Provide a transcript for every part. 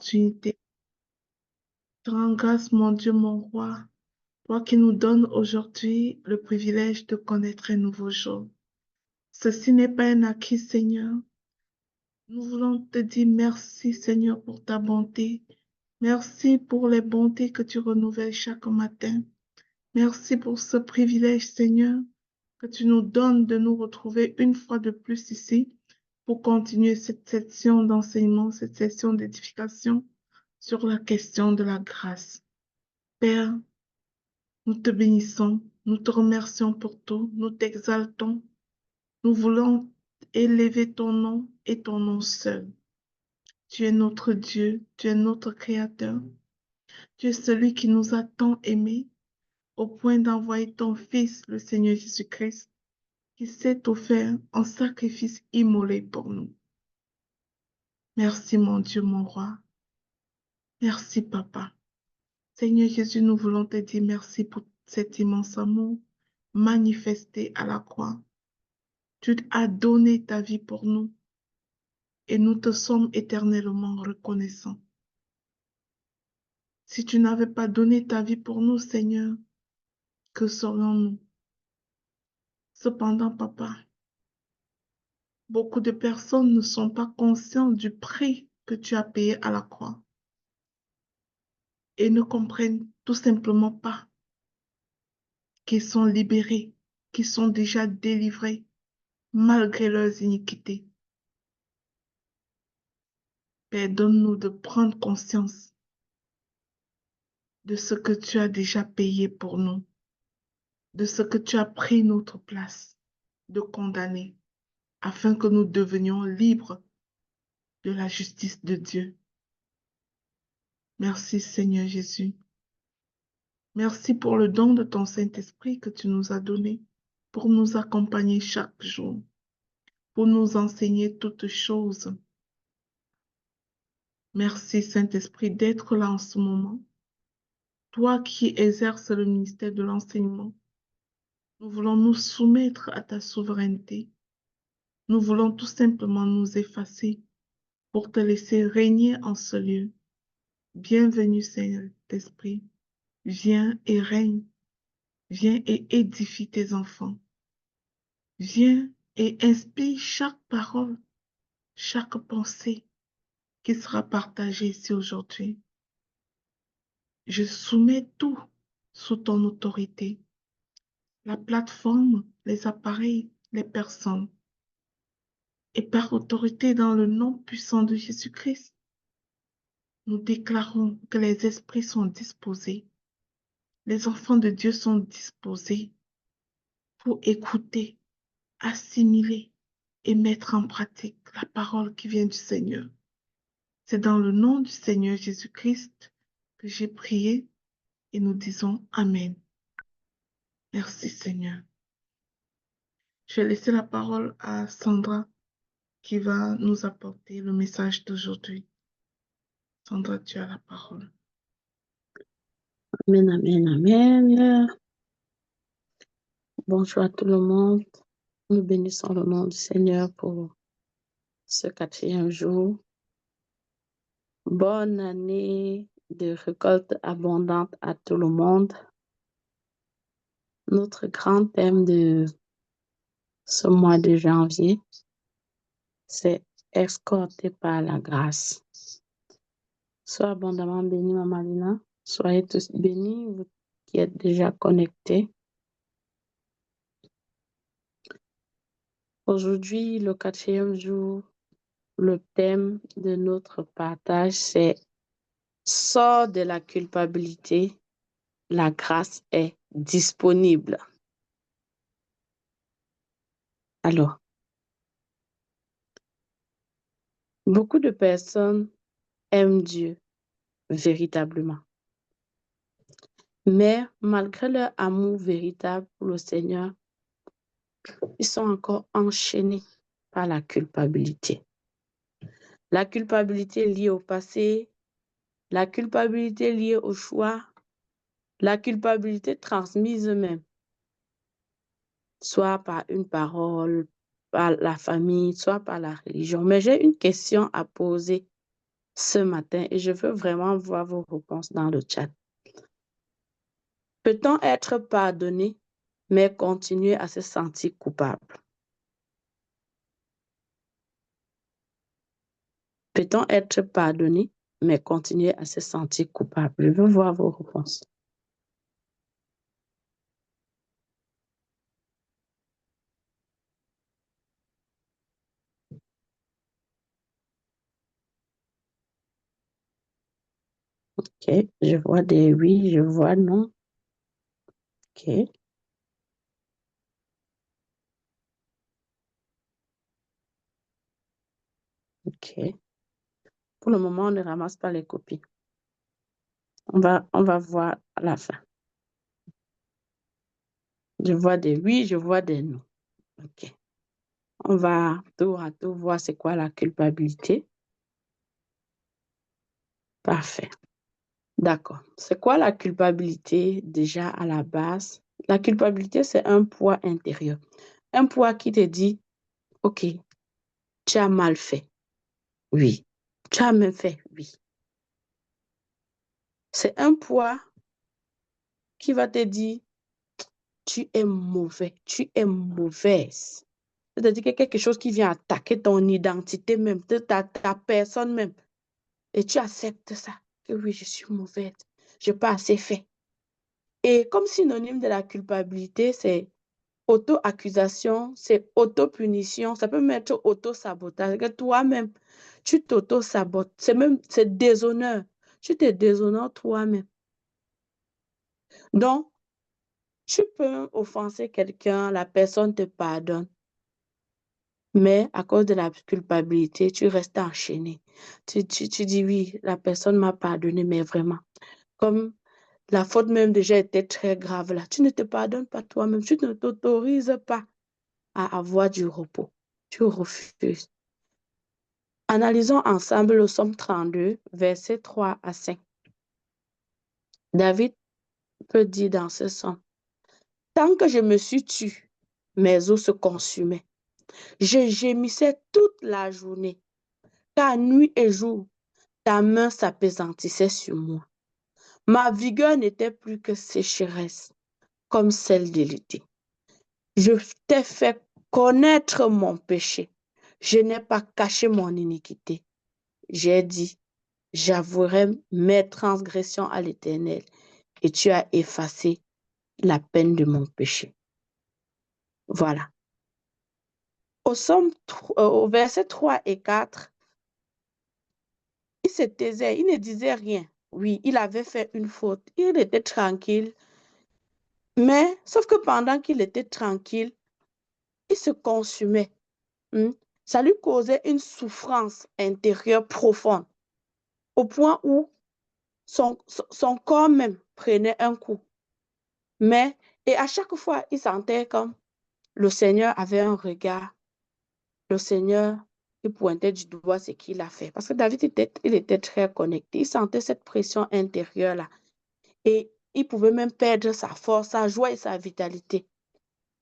opportunité. Je rends grâce, mon Dieu, mon roi, toi qui nous donnes aujourd'hui le privilège de connaître un nouveau jour. Ceci n'est pas un acquis, Seigneur. Nous voulons te dire merci, Seigneur, pour ta bonté. Merci pour les bontés que tu renouvelles chaque matin. Merci pour ce privilège, Seigneur, que tu nous donnes de nous retrouver une fois de plus ici pour continuer cette session d'enseignement, cette session d'édification sur la question de la grâce. Père, nous te bénissons, nous te remercions pour tout, nous t'exaltons. Nous voulons élever ton nom et ton nom seul. Tu es notre Dieu, tu es notre Créateur. Tu es celui qui nous a tant aimés au point d'envoyer ton Fils, le Seigneur Jésus-Christ, qui s'est offert en sacrifice immolé pour nous. Merci mon Dieu, mon roi. Merci Papa. Seigneur Jésus, nous voulons te dire merci pour cet immense amour manifesté à la croix. Tu as donné ta vie pour nous et nous te sommes éternellement reconnaissants. Si tu n'avais pas donné ta vie pour nous, Seigneur, que serions-nous? Cependant, Papa, beaucoup de personnes ne sont pas conscientes du prix que tu as payé à la croix et ne comprennent tout simplement pas qu'ils sont libérés, qu'ils sont déjà délivrés malgré leurs iniquités. Père, donne-nous de prendre conscience de ce que tu as déjà payé pour nous, de ce que tu as pris notre place de condamner, afin que nous devenions libres de la justice de Dieu. Merci Seigneur Jésus. Merci pour le don de ton Saint-Esprit que tu nous as donné pour nous accompagner chaque jour, pour nous enseigner toutes choses. Merci Saint-Esprit d'être là en ce moment. Toi qui exerces le ministère de l'enseignement, nous voulons nous soumettre à ta souveraineté. Nous voulons tout simplement nous effacer pour te laisser régner en ce lieu. Bienvenue Saint-Esprit. Viens et règne. Viens et édifie tes enfants. Viens et inspire chaque parole, chaque pensée qui sera partagée ici aujourd'hui. Je soumets tout sous ton autorité. La plateforme, les appareils, les personnes. Et par autorité dans le nom puissant de Jésus-Christ, nous déclarons que les esprits sont disposés. Les enfants de Dieu sont disposés pour écouter, assimiler et mettre en pratique la parole qui vient du Seigneur. C'est dans le nom du Seigneur Jésus-Christ que j'ai prié et nous disons Amen. Merci Seigneur. Je vais laisser la parole à Sandra qui va nous apporter le message d'aujourd'hui. Sandra, tu as la parole. Amen, amen, amen. Bonjour à tout le monde. Nous bénissons le nom du Seigneur pour ce 4e jour. Bonne année de récolte abondante à tout le monde. Notre grand thème de ce mois de janvier, c'est escorté par la grâce. Sois abondamment béni, Maman Lina. Soyez tous bénis, vous qui êtes déjà connectés. Aujourd'hui, le 4e jour, le thème de notre partage, c'est « Sors de la culpabilité, la grâce est disponible ». Alors, beaucoup de personnes aiment Dieu véritablement. Mais malgré leur amour véritable pour le Seigneur, ils sont encore enchaînés par la culpabilité. La culpabilité liée au passé, la culpabilité liée au choix, la culpabilité transmise même, soit par une parole, par la famille, soit par la religion. Mais j'ai une question à poser ce matin et je veux vraiment voir vos réponses dans le chat. Peut-on être pardonné, mais continuer à se sentir coupable? Peut-on être pardonné, mais continuer à se sentir coupable? Je veux voir vos réponses. OK, je vois des oui, je vois non. OK. OK. Pour le moment, on ne ramasse pas les copies. On va voir à la fin. Je vois des oui, je vois des non. OK. On va tour à tour voir c'est quoi la culpabilité. Parfait. D'accord. C'est quoi la culpabilité déjà à la base? La culpabilité, c'est un poids intérieur. Un poids qui te dit, OK, tu as mal fait. Oui. Tu as même fait. Oui. C'est un poids qui va te dire, tu es mauvais, tu es mauvaise. C'est-à-dire que quelque chose qui vient attaquer ton identité même, ta personne même. Et tu acceptes ça. Que oui, je suis mauvaise. Je n'ai pas assez fait. Et comme synonyme de la culpabilité, c'est auto-accusation, c'est auto-punition, ça peut mettre auto-sabotage. Que toi-même, tu t'auto-sabotes. C'est déshonneur. Tu te déshonores toi-même. Donc, tu peux offenser quelqu'un, la personne te pardonne. Mais à cause de la culpabilité, tu restes enchaîné. Tu dis oui, la personne m'a pardonné, mais vraiment, comme la faute même déjà était très grave là, tu ne te pardonnes pas toi-même, tu ne t'autorises pas à avoir du repos. Tu refuses. Analysons ensemble le Psaume 32, versets 3 à 5. David peut dire dans ce psaume, tant que je me suis tue, mes os se consumaient. Je gémissais toute la journée, car nuit et jour, ta main s'appesantissait sur moi. Ma vigueur n'était plus que sécheresse, comme celle de l'été. Je t'ai fait connaître mon péché. Je n'ai pas caché mon iniquité. J'ai dit, j'avouerai mes transgressions à l'Éternel, et tu as effacé la peine de mon péché. Voilà. Au verset 3 et 4, il se taisait, il ne disait rien. Oui, il avait fait une faute. Il était tranquille. Mais, sauf que pendant qu'il était tranquille, il se consumait. Ça lui causait une souffrance intérieure profonde, au point où son corps même prenait un coup. Et à chaque fois, il sentait comme le Seigneur avait un regard. Le Seigneur, il pointait du doigt ce qu'il a fait. Parce que David, il était très connecté. Il sentait cette pression intérieure-là. Et il pouvait même perdre sa force, sa joie et sa vitalité.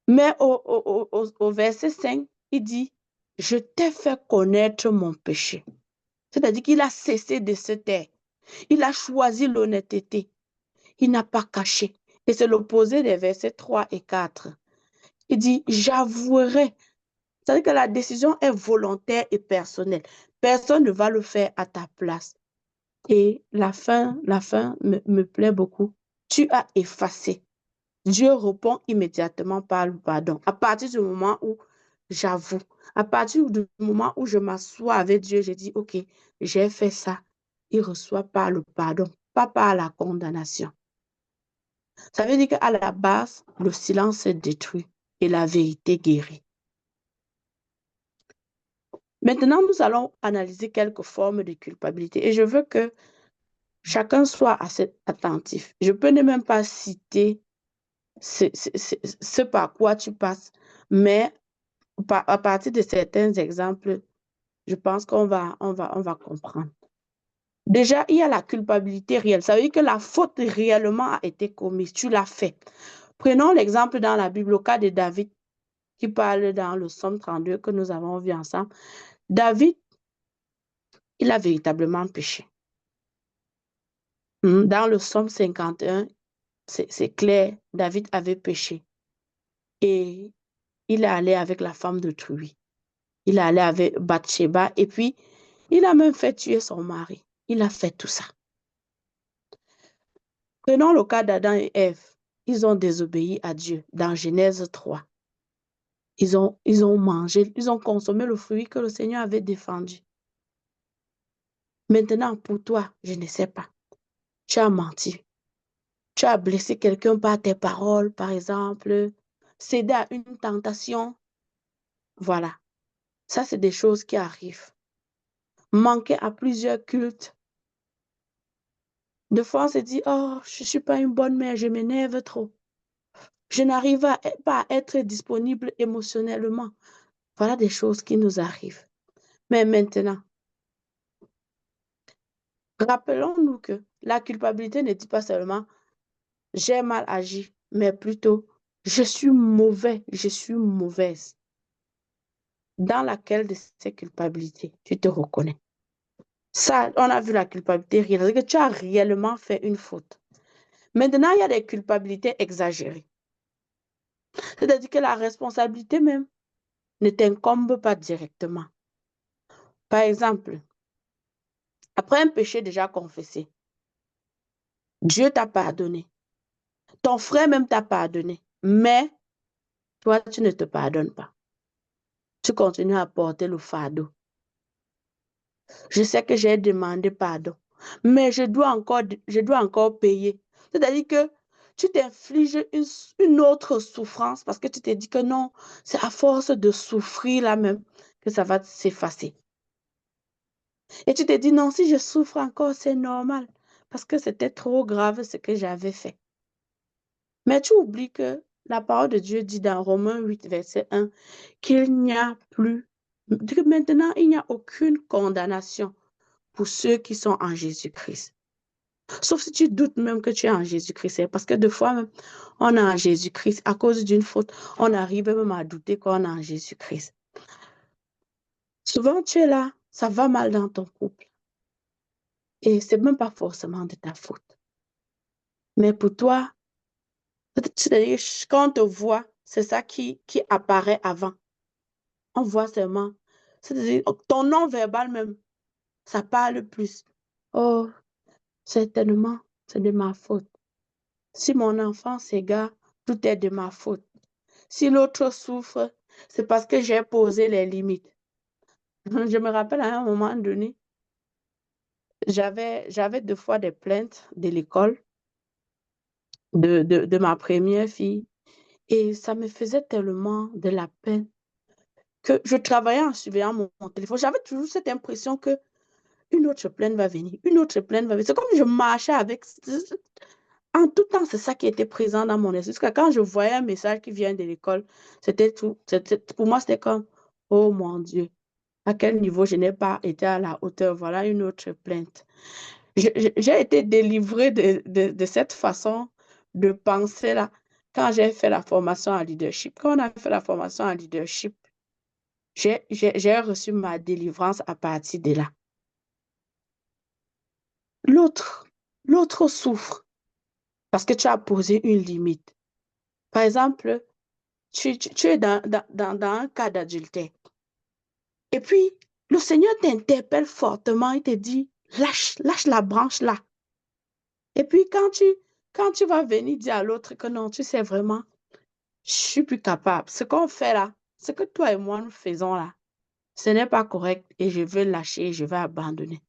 Mais au verset 5, il dit, je t'ai fait connaître mon péché. C'est-à-dire qu'il a cessé de se taire. Il a choisi l'honnêteté. Il n'a pas caché. Et c'est l'opposé des versets 3 et 4. Il dit, j'avouerai. C'est-à-dire que la décision est volontaire et personnelle. Personne ne va le faire à ta place. Et la fin me plaît beaucoup. Tu as effacé. Dieu répond immédiatement par le pardon. À partir du moment où j'avoue, à partir du moment où je m'assois avec Dieu, je dis, OK, j'ai fait ça. Il reçoit par le pardon, pas par la condamnation. Ça veut dire qu'à la base, le silence est détruit et la vérité guérit. Maintenant, nous allons analyser quelques formes de culpabilité et je veux que chacun soit assez attentif. Je peux ne même pas citer ce par quoi tu passes, mais à partir de certains exemples, je pense qu'on va comprendre. Déjà, il y a la culpabilité réelle. Ça veut dire que la faute réellement a été commise. Tu l'as fait. Prenons l'exemple dans la Bible, au cas de David, qui parle dans le Psaume 32 que nous avons vu ensemble. David il a véritablement péché. Dans le psaume 51, c'est clair, David avait péché. Et il est allé avec la femme d'autrui. Il est allé avec Bathsheba et puis il a même fait tuer son mari. Il a fait tout ça. Prenons le cas d'Adam et Ève. Ils ont désobéi à Dieu dans Genèse 3. Ils ont mangé, ils ont consommé le fruit que le Seigneur avait défendu. Maintenant, pour toi, je ne sais pas. Tu as menti. Tu as blessé quelqu'un par tes paroles, par exemple. Cédé à une tentation. Voilà. Ça, c'est des choses qui arrivent. Manquer à plusieurs cultes. Des fois, on se dit, oh, je ne suis pas une bonne mère, je m'énerve trop. Je n'arrive pas à être disponible émotionnellement. Voilà des choses qui nous arrivent. Mais maintenant, rappelons-nous que la culpabilité ne dit pas seulement j'ai mal agi, mais plutôt je suis mauvais, je suis mauvaise. Dans laquelle de ces culpabilités, tu te reconnais. Ça, on a vu la culpabilité réelle, c'est que tu as réellement fait une faute. Maintenant, il y a des culpabilités exagérées. C'est-à-dire que la responsabilité même ne t'incombe pas directement. Par exemple, après un péché déjà confessé, Dieu t'a pardonné. Ton frère même t'a pardonné. Mais toi, tu ne te pardonnes pas. Tu continues à porter le fardeau. Je sais que j'ai demandé pardon, mais je dois encore payer. C'est-à-dire que tu t'infliges une autre souffrance parce que tu te dis que non, c'est à force de souffrir là même que ça va s'effacer. Et tu te dis non, si je souffre encore, c'est normal parce que c'était trop grave ce que j'avais fait. Mais tu oublies que la parole de Dieu dit dans Romains 8, verset 1, qu'il n'y a plus, que maintenant il n'y a aucune condamnation pour ceux qui sont en Jésus-Christ. Sauf si tu doutes même que tu es en Jésus-Christ. Parce que deux fois même, on est en Jésus-Christ. À cause d'une faute, on arrive même à douter qu'on est en Jésus-Christ. Souvent, tu es là, ça va mal dans ton couple. Et ce n'est même pas forcément de ta faute. Mais pour toi, quand on te voit, c'est ça qui apparaît avant. On voit seulement. C'est-à-dire, ton nom verbal même, ça parle plus. Oh, certainement, c'est de ma faute. Si mon enfant s'égare, tout est de ma faute. Si l'autre souffre, c'est parce que j'ai posé les limites. Je me rappelle à un moment donné, j'avais deux fois des plaintes de l'école de ma première fille et ça me faisait tellement de la peine que je travaillais en surveillant mon téléphone. J'avais toujours cette impression que une autre plainte va venir, une autre plainte va venir. C'est comme je marchais avec. En tout temps, c'est ça qui était présent dans mon esprit. Parce que quand je voyais un message qui vient de l'école, c'était tout. Pour moi, c'était comme, oh mon Dieu, à quel niveau je n'ai pas été à la hauteur. Voilà une autre plainte. J'ai été délivrée de cette façon de penser-là quand j'ai fait la formation en leadership. Quand on a fait la formation en leadership, j'ai reçu ma délivrance à partir de là. L'autre souffre parce que tu as posé une limite. Par exemple, tu es dans un cas d'adultère. Et puis, le Seigneur t'interpelle fortement, il te dit, lâche la branche là. Et puis, quand tu vas venir dire à l'autre que non, tu sais vraiment, je suis plus capable. Ce qu'on fait là, ce que toi et moi nous faisons là, ce n'est pas correct et je vais lâcher, je vais abandonner.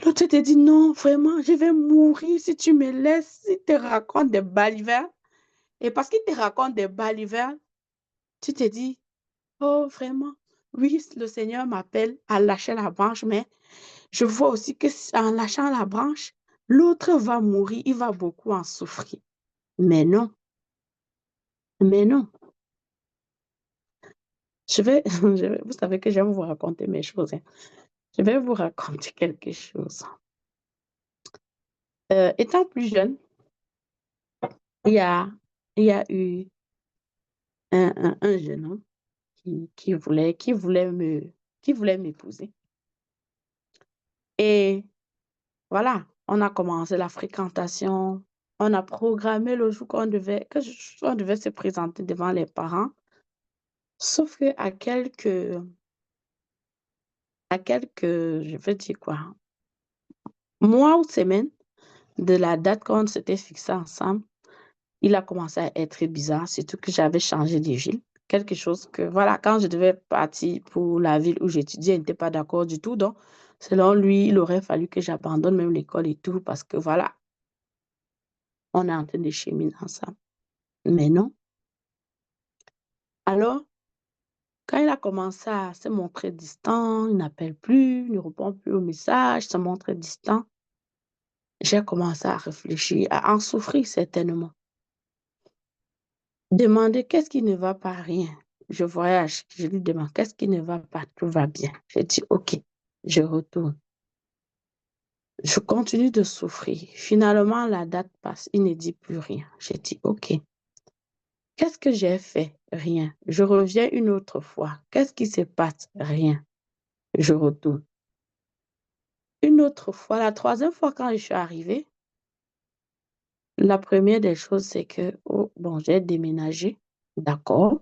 L'autre te dit, non, vraiment, je vais mourir si tu me laisses. Il te raconte des balivernes. Et parce qu'il te raconte des balivernes, tu te dis, oh, vraiment, oui, le Seigneur m'appelle à lâcher la branche, mais je vois aussi que en lâchant la branche, l'autre va mourir, il va beaucoup en souffrir. Mais non, mais non. Vous savez que j'aime vous raconter mes choses, hein. Je vais vous raconter quelque chose. Étant plus jeune, il y a, il y a eu un jeune homme qui voulait m'épouser. Et voilà, on a commencé la fréquentation. On a programmé le jour on devait se présenter devant les parents. Sauf que je vais dire quoi, mois ou semaines de la date qu'on s'était fixé ensemble, il a commencé à être bizarre, surtout que j'avais changé de ville. Quelque chose que, voilà, quand je devais partir pour la ville où j'étudiais, il n'était pas d'accord du tout. Donc, selon lui, il aurait fallu que j'abandonne même l'école et tout parce que, voilà, on est en train de cheminer ensemble. Mais non. Alors, quand il a commencé à se montrer distant, il n'appelle plus, il ne répond plus aux messages, se montre distant, j'ai commencé à réfléchir, à en souffrir certainement. Demander qu'est-ce qui ne va pas, rien. Je voyage, je lui demande qu'est-ce qui ne va pas, tout va bien. Je dis ok, je retourne. Je continue de souffrir. Finalement, la date passe, il ne dit plus rien. Je dis ok. Qu'est-ce que j'ai fait? Rien. Je reviens une autre fois. Qu'est-ce qui se passe? Rien. Je retourne. Une autre fois, la troisième fois quand je suis arrivée, la première des choses, c'est que, oh, bon, j'ai déménagé. D'accord.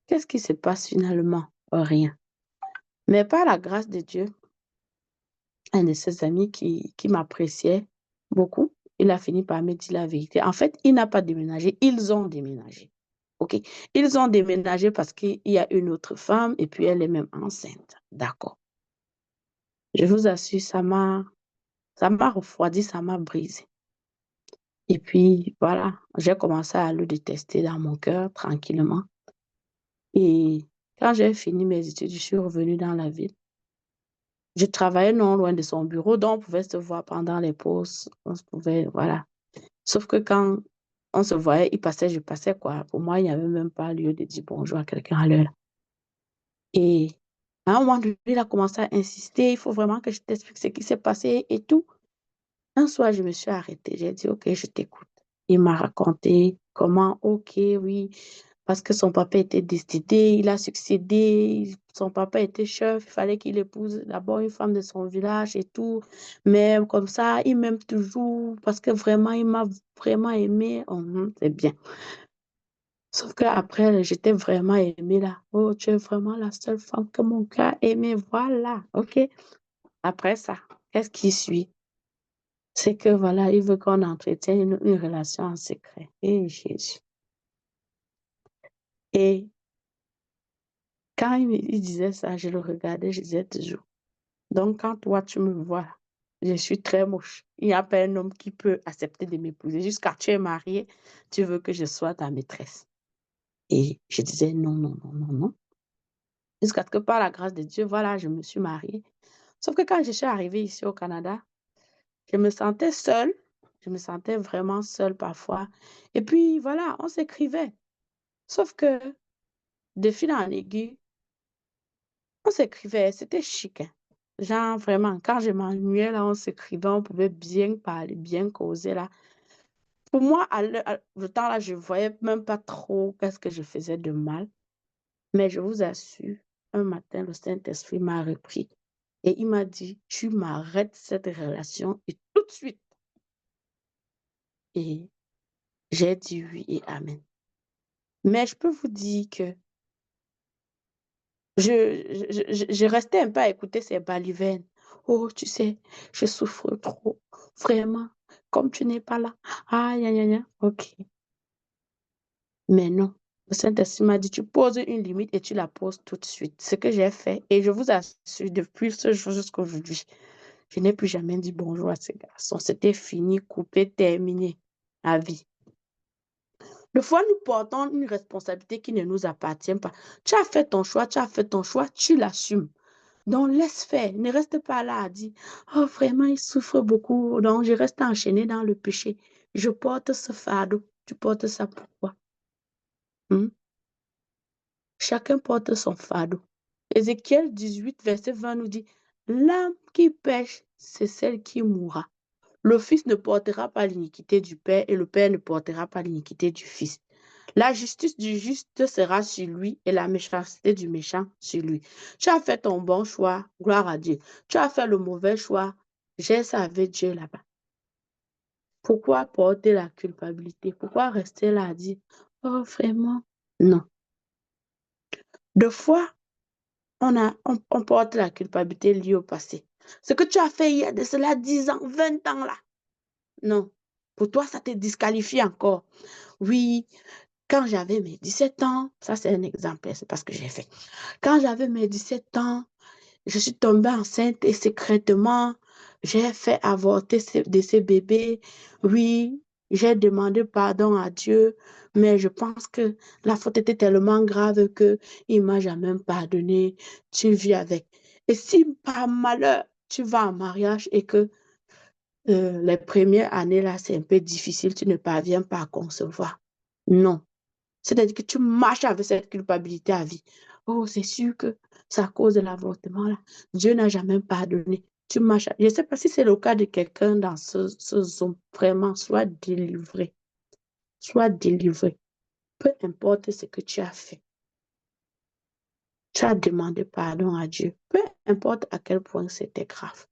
Qu'est-ce qui se passe finalement? Rien. Mais par la grâce de Dieu, un de ses amis qui m'appréciait beaucoup, il a fini par me dire la vérité. En fait, il n'a pas déménagé, ils ont déménagé. OK? Ils ont déménagé parce qu'il y a une autre femme et puis elle est même enceinte. D'accord. Je vous assure, ça m'a refroidi, ça m'a brisé. Et puis, voilà, j'ai commencé à le détester dans mon cœur tranquillement. Et quand j'ai fini mes études, je suis revenue dans la ville. Je travaillais non loin de son bureau, donc on pouvait se voir pendant les pauses. On se pouvait, voilà. Sauf que quand on se voyait, il passait, je passais, quoi. Pour moi, il n'y avait même pas lieu de dire bonjour à quelqu'un à l'heure. Et à un moment donné, il a commencé à insister, il faut vraiment que je t'explique ce qui s'est passé et tout. Un soir, je me suis arrêtée. J'ai dit, OK, je t'écoute. Il m'a raconté comment, OK, oui, parce que son papa était décédé, il a succédé, son papa était chef, il fallait qu'il épouse d'abord une femme de son village et tout. Mais comme ça, il m'aime toujours parce que vraiment, il m'a vraiment aimé. C'est bien. Sauf qu'après, j'étais vraiment aimée là. Oh, tu es vraiment la seule femme que mon cœur a aimée. Voilà, OK. Après ça, qu'est-ce qui suit? C'est que voilà, il veut qu'on entretienne une relation en secret. Et Jésus. Et quand il disait ça, je le regardais, je disais toujours. Donc, quand toi, tu me vois, je suis très moche. Il n'y a pas un homme qui peut accepter de m'épouser. Jusqu'à tu es mariée, tu veux que je sois ta maîtresse. Et je disais non, non, non, non, non. Jusqu'à ce que par la grâce de Dieu, voilà, je me suis mariée. Sauf que quand je suis arrivée ici au Canada, je me sentais seule. Je me sentais vraiment seule parfois. Et puis, voilà, on s'écrivait. Sauf que, de fil en aiguille, on s'écrivait, c'était chic, hein. Genre, vraiment, quand je m'ennuyais, là, on s'écrivait, on pouvait bien parler, bien causer, là. Pour moi, le temps, là, je ne voyais même pas trop qu'est-ce que je faisais de mal. Mais je vous assure, un matin, le Saint-Esprit m'a repris et il m'a dit, tu m'arrêtes cette relation et tout de suite. Et j'ai dit oui et amen. Mais je peux vous dire que je restais un peu à écouter ces balivernes. Oh, tu sais, je souffre trop, vraiment, comme tu n'es pas là. Ah, ya, ya, ya. OK. Mais non, le Saint-Esprit m'a dit, tu poses une limite et tu la poses tout de suite. Ce que j'ai fait, et je vous assure, depuis ce jour jusqu'à aujourd'hui, je n'ai plus jamais dit bonjour à ces garçons. C'était fini, coupé, terminé, à vie. Des fois, nous portons une responsabilité qui ne nous appartient pas. Tu as fait ton choix, tu l'assumes. Donc, laisse faire. Ne reste pas là à dire, oh, vraiment, il souffre beaucoup. Donc, je reste enchaînée dans le péché. Je porte ce fardeau. Tu portes ça pourquoi? Hmm? Chacun porte son fardeau. Ézéchiel 18, verset 20 nous dit, l'âme qui pêche, c'est celle qui mourra. Le fils ne portera pas l'iniquité du père et le père ne portera pas l'iniquité du fils. La justice du juste sera sur lui et la méchanceté du méchant sur lui. Tu as fait ton bon choix, gloire à Dieu. Tu as fait le mauvais choix, j'ai servi Dieu là-bas. Pourquoi porter la culpabilité? Pourquoi rester là à dire, oh vraiment? Non. Deux fois, on porte la culpabilité liée au passé. Ce que tu as fait il y a de cela 10 ans, 20 ans là. Non. Pour toi, ça te disqualifie encore. Oui, quand j'avais mes 17 ans, ça c'est un exemple, c'est pas ce que j'ai fait. Quand j'avais mes 17 ans, je suis tombée enceinte et secrètement, j'ai fait avorter de ces bébés. Oui, j'ai demandé pardon à Dieu, mais je pense que la faute était tellement grave qu'il ne m'a jamais pardonné. Tu vis avec. Et si par malheur, tu vas en mariage et que les premières années, là, c'est un peu difficile, tu ne parviens pas à concevoir. Non. C'est-à-dire que tu marches avec cette culpabilité à vie. Oh, c'est sûr que c'est à cause de l'avortement, là. Dieu n'a jamais pardonné. Tu marches. Je ne sais pas si c'est le cas de quelqu'un dans ce zone. Vraiment, sois délivré. Sois délivré. Peu importe ce que tu as fait. Tu as demandé pardon à Dieu. Peu importe à quel point c'était grave.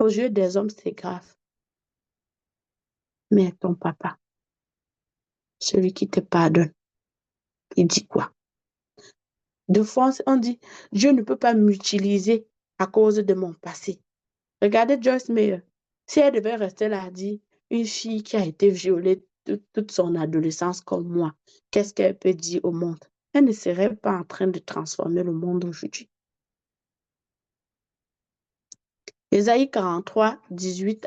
Aux yeux des hommes, c'est grave. Mais ton papa, celui qui te pardonne, il dit quoi? De fois, on dit, Dieu ne peut pas m'utiliser à cause de mon passé. Regardez Joyce Meyer. Si elle devait rester là, dit, une fille qui a été violée toute son adolescence comme moi, qu'est-ce qu'elle peut dire au monde? Elle ne serait pas en train de transformer le monde aujourd'hui. Ésaïe 43, 18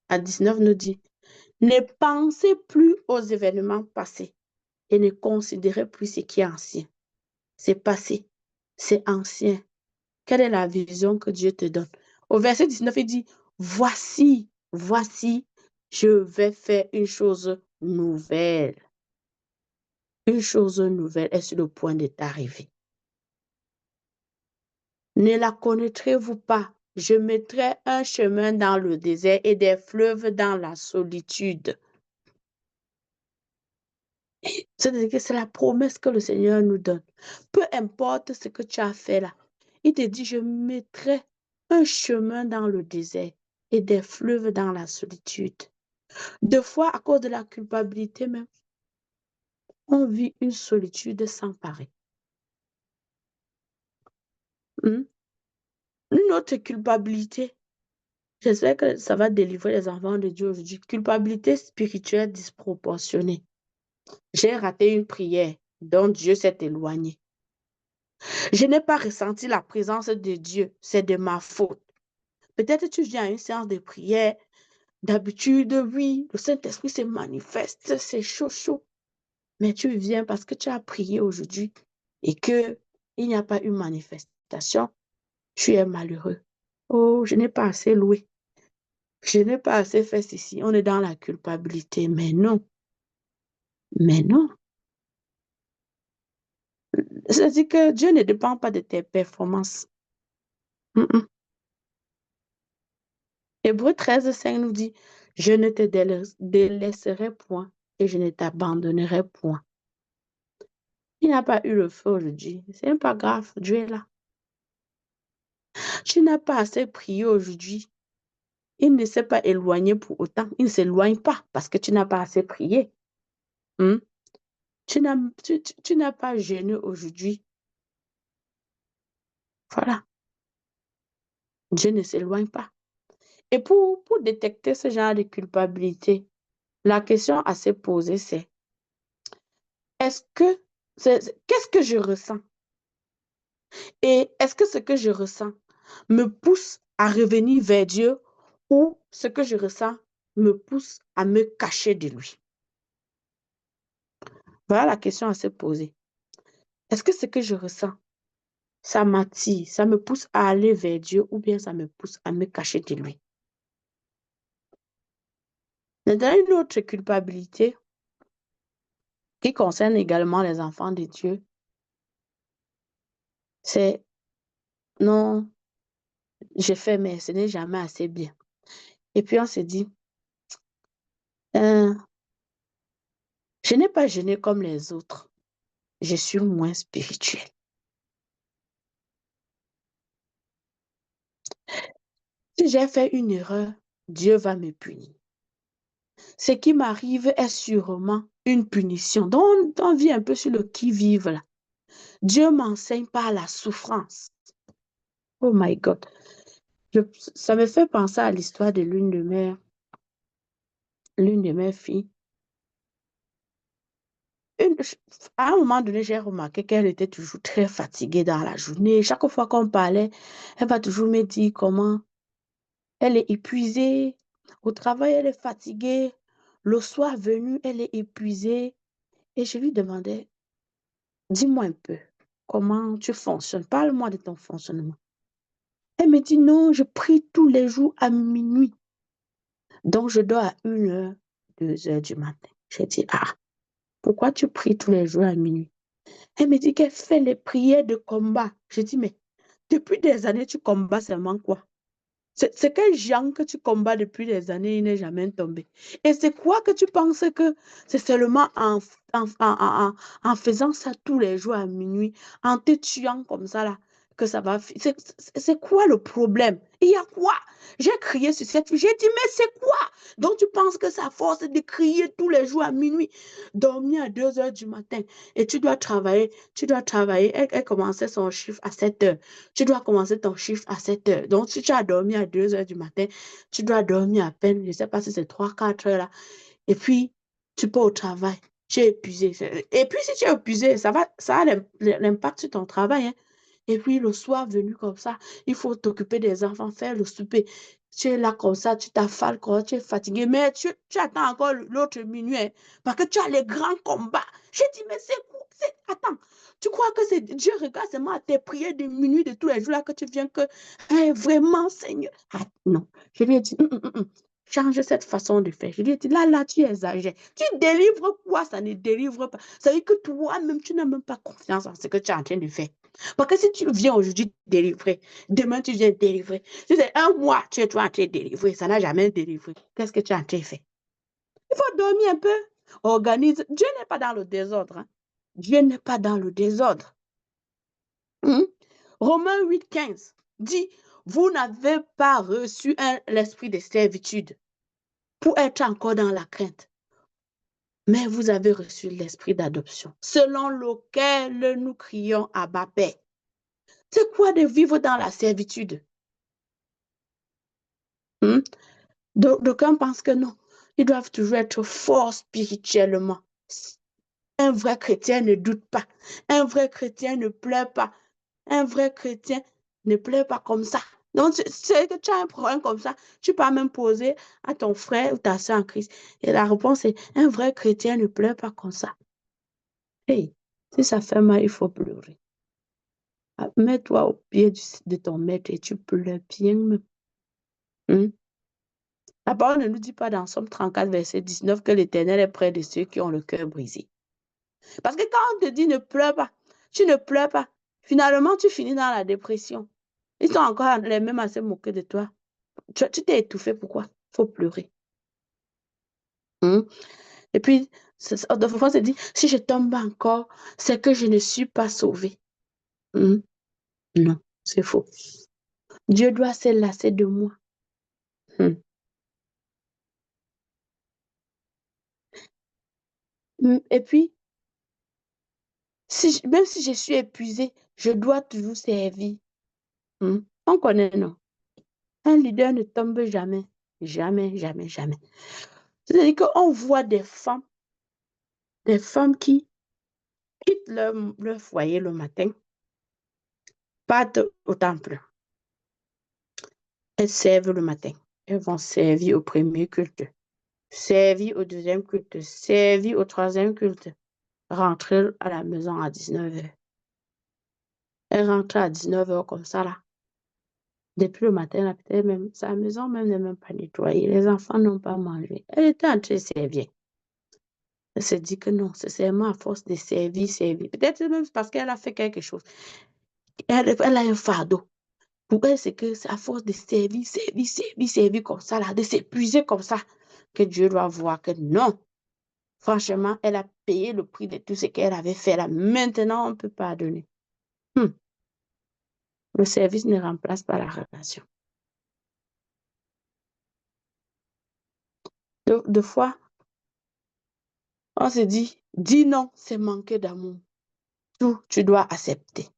à 19 nous dit, ne pensez plus aux événements passés et ne considérez plus ce qui est ancien. C'est passé, c'est ancien. Quelle est la vision que Dieu te donne? Au verset 19, il dit, voici, je vais faire une chose nouvelle. Une chose nouvelle est sur le point de t'arriver. Ne la connaîtrez-vous pas? Je mettrai un chemin dans le désert et des fleuves dans la solitude. C'est-à-dire que c'est la promesse que le Seigneur nous donne. Peu importe ce que tu as fait là, il te dit, je mettrai un chemin dans le désert et des fleuves dans la solitude. Deux fois, à cause de la culpabilité même, on vit une solitude sans pareil. Une autre culpabilité, j'espère que ça va délivrer les enfants de Dieu aujourd'hui. Culpabilité spirituelle disproportionnée. J'ai raté une prière dont Dieu s'est éloigné. Je n'ai pas ressenti la présence de Dieu, c'est de ma faute. Peut-être tu viens à une séance de prière, d'habitude, oui, le Saint-Esprit se manifeste, c'est chaud, chaud. Mais tu viens parce que tu as prié aujourd'hui et qu'il n'y a pas eu manifestation, tu es malheureux. Oh, je n'ai pas assez loué. Je n'ai pas assez fait ceci. On est dans la culpabilité. Mais non. Mais non. C'est-à-dire que Dieu ne dépend pas de tes performances. Hébreux 13, 5 nous dit, je ne te délaisserai point et je ne t'abandonnerai point. Il n'a pas eu le feu aujourd'hui. C'est pas grave, Dieu est là. Tu n'as pas assez prié aujourd'hui. Il ne s'est pas éloigné pour autant. Il ne s'éloigne pas parce que tu n'as pas assez prié. Hmm? Tu n'as pas jeûné aujourd'hui. Voilà. Dieu ne s'éloigne pas. Et pour détecter ce genre de culpabilité, la question à se poser, c'est qu'est-ce que je ressens? Et est-ce que ce que je ressens me pousse à revenir vers Dieu ou ce que je ressens me pousse à me cacher de lui? Voilà la question à se poser. Est-ce que ce que je ressens, ça m'attire, ça me pousse à aller vers Dieu ou bien ça me pousse à me cacher de lui? Maintenant, une autre culpabilité qui concerne également les enfants de Dieu, c'est non, j'ai fait, mais ce n'est jamais assez bien. Et puis on se dit, euh, Je n'ai pas jeûné comme les autres. Je suis moins spirituelle. Si j'ai fait une erreur, Dieu va me punir. Ce qui m'arrive est sûrement une punition. Donc, on vit un peu sur le qui-vive là. Dieu m'enseigne par la souffrance. Oh my God. Ça me fait penser à l'histoire de l'une de mes filles. À un moment donné, j'ai remarqué qu'elle était toujours très fatiguée dans la journée. Chaque fois qu'on parlait, elle va toujours me dire comment elle est épuisée. Au travail, elle est fatiguée. Le soir venu, elle est épuisée. Et je lui demandais, dis-moi un peu, comment tu fonctionnes? Parle-moi de ton fonctionnement. Elle me dit, non, je prie tous les jours à minuit. Donc, je dors à 1 heure, 2 heures du matin. J'ai dit, ah, pourquoi tu pries tous les jours à minuit? Elle me dit qu'elle fait les prières de combat. J'ai dit, mais depuis des années, tu combats seulement quoi? C'est quel genre que tu combats depuis des années, il n'est jamais tombé. Et c'est quoi que tu penses que c'est seulement en faisant ça tous les jours à minuit, en te tuant comme ça là, que ça va. C'est quoi le problème? Il y a quoi? J'ai crié sur cette fille, j'ai dit, mais c'est quoi? Donc tu penses que ça force de crier tous les jours à minuit, dormir à 2 heures du matin, et tu dois travailler. Elle commençait son chiffre à 7 heures. Tu dois commencer ton chiffre à 7 heures. Donc, si tu as dormi à 2 heures du matin, tu dois dormir à peine, je ne sais pas si c'est 3, 4 heures là. Et puis, tu peux au travail. Tu es épuisé. Et puis, si tu es épuisé, ça a l'impact sur ton travail, hein. Et puis, le soir venu comme ça, il faut t'occuper des enfants, faire le souper. Tu es là comme ça, tu t'affales, tu es fatigué, mais tu attends encore l'autre minuit, hein, parce que tu as les grands combats. Je dis, mais c'est quoi? Attends, tu crois que c'est Dieu regarde seulement à tes prières de minuit de tous les jours là que tu viens que, hein, vraiment, Seigneur. Ah, non, je lui ai dit, change cette façon de faire. Je lui ai dit, là, tu exagères. Tu délivres quoi? Ça ne délivre pas. Ça veut dire que toi-même, tu n'as même pas confiance en ce que tu es en train de faire. Parce que si tu viens aujourd'hui délivrer, demain tu viens délivrer. Si c'est 1 mois, tu es en train de délivrer, ça n'a jamais délivré. Qu'est-ce que tu es en train de faire? Il faut dormir un peu. Organise. Dieu n'est pas dans le désordre, hein. Dieu n'est pas dans le désordre. Romains 8, 15 dit, vous n'avez pas reçu l'esprit de servitude pour être encore dans la crainte, mais vous avez reçu l'esprit d'adoption, selon lequel nous crions Abba Père. C'est quoi de vivre dans la servitude? D'aucuns pensent que non, ils doivent toujours être forts spirituellement. Un vrai chrétien ne doute pas. Un vrai chrétien ne pleure pas. Un vrai chrétien ne pleure pas comme ça. Donc, c'est que tu as un problème comme ça, tu peux même poser à ton frère ou ta soeur en Christ. Et la réponse est, un vrai chrétien ne pleure pas comme ça. Hey, si ça fait mal, il faut pleurer. Mets-toi au pied de ton maître et tu pleures bien même. La parole ne nous dit pas dans Somme 34, verset 19, que l'Éternel est près de ceux qui ont le cœur brisé. Parce que quand on te dit ne pleure pas, tu ne pleures pas. Finalement, tu finis dans la dépression. Ils sont encore les mêmes à se moquer de toi. Tu t'es étouffé, pourquoi? Il faut pleurer. Et puis, de fois, on se dit, si je tombe encore, c'est que je ne suis pas sauvé. Non, c'est faux. Dieu doit se lasser de moi. Et puis, même si je suis épuisée, je dois toujours servir. On connaît, non? Un leader ne tombe jamais. Jamais, jamais, jamais. C'est-à-dire qu'on voit des femmes qui quittent leur foyer le matin, partent au temple. Elles servent le matin. Elles vont servir au premier culte, servir au deuxième culte, servir au troisième culte, rentrer à la maison à 19h. Elles rentrent à 19h comme ça, là. Depuis le matin, peut-être même, sa maison même n'est même pas nettoyée. Les enfants n'ont pas mangé. Elle était en train de servir. Elle se dit que non, c'est seulement à force de servir, servir. Peut-être même parce qu'elle a fait quelque chose. Elle a un fardeau. Pour elle, c'est que c'est à force de servir, servir, servir, servir comme ça, là, de s'épuiser comme ça, que Dieu doit voir que non, Franchement, elle a payé le prix de tout ce qu'elle avait fait là. Maintenant, on peut pardonner. Le service ne remplace pas la relation. Deux fois, on se dit, dis non, c'est manquer d'amour. Tout, tu dois accepter.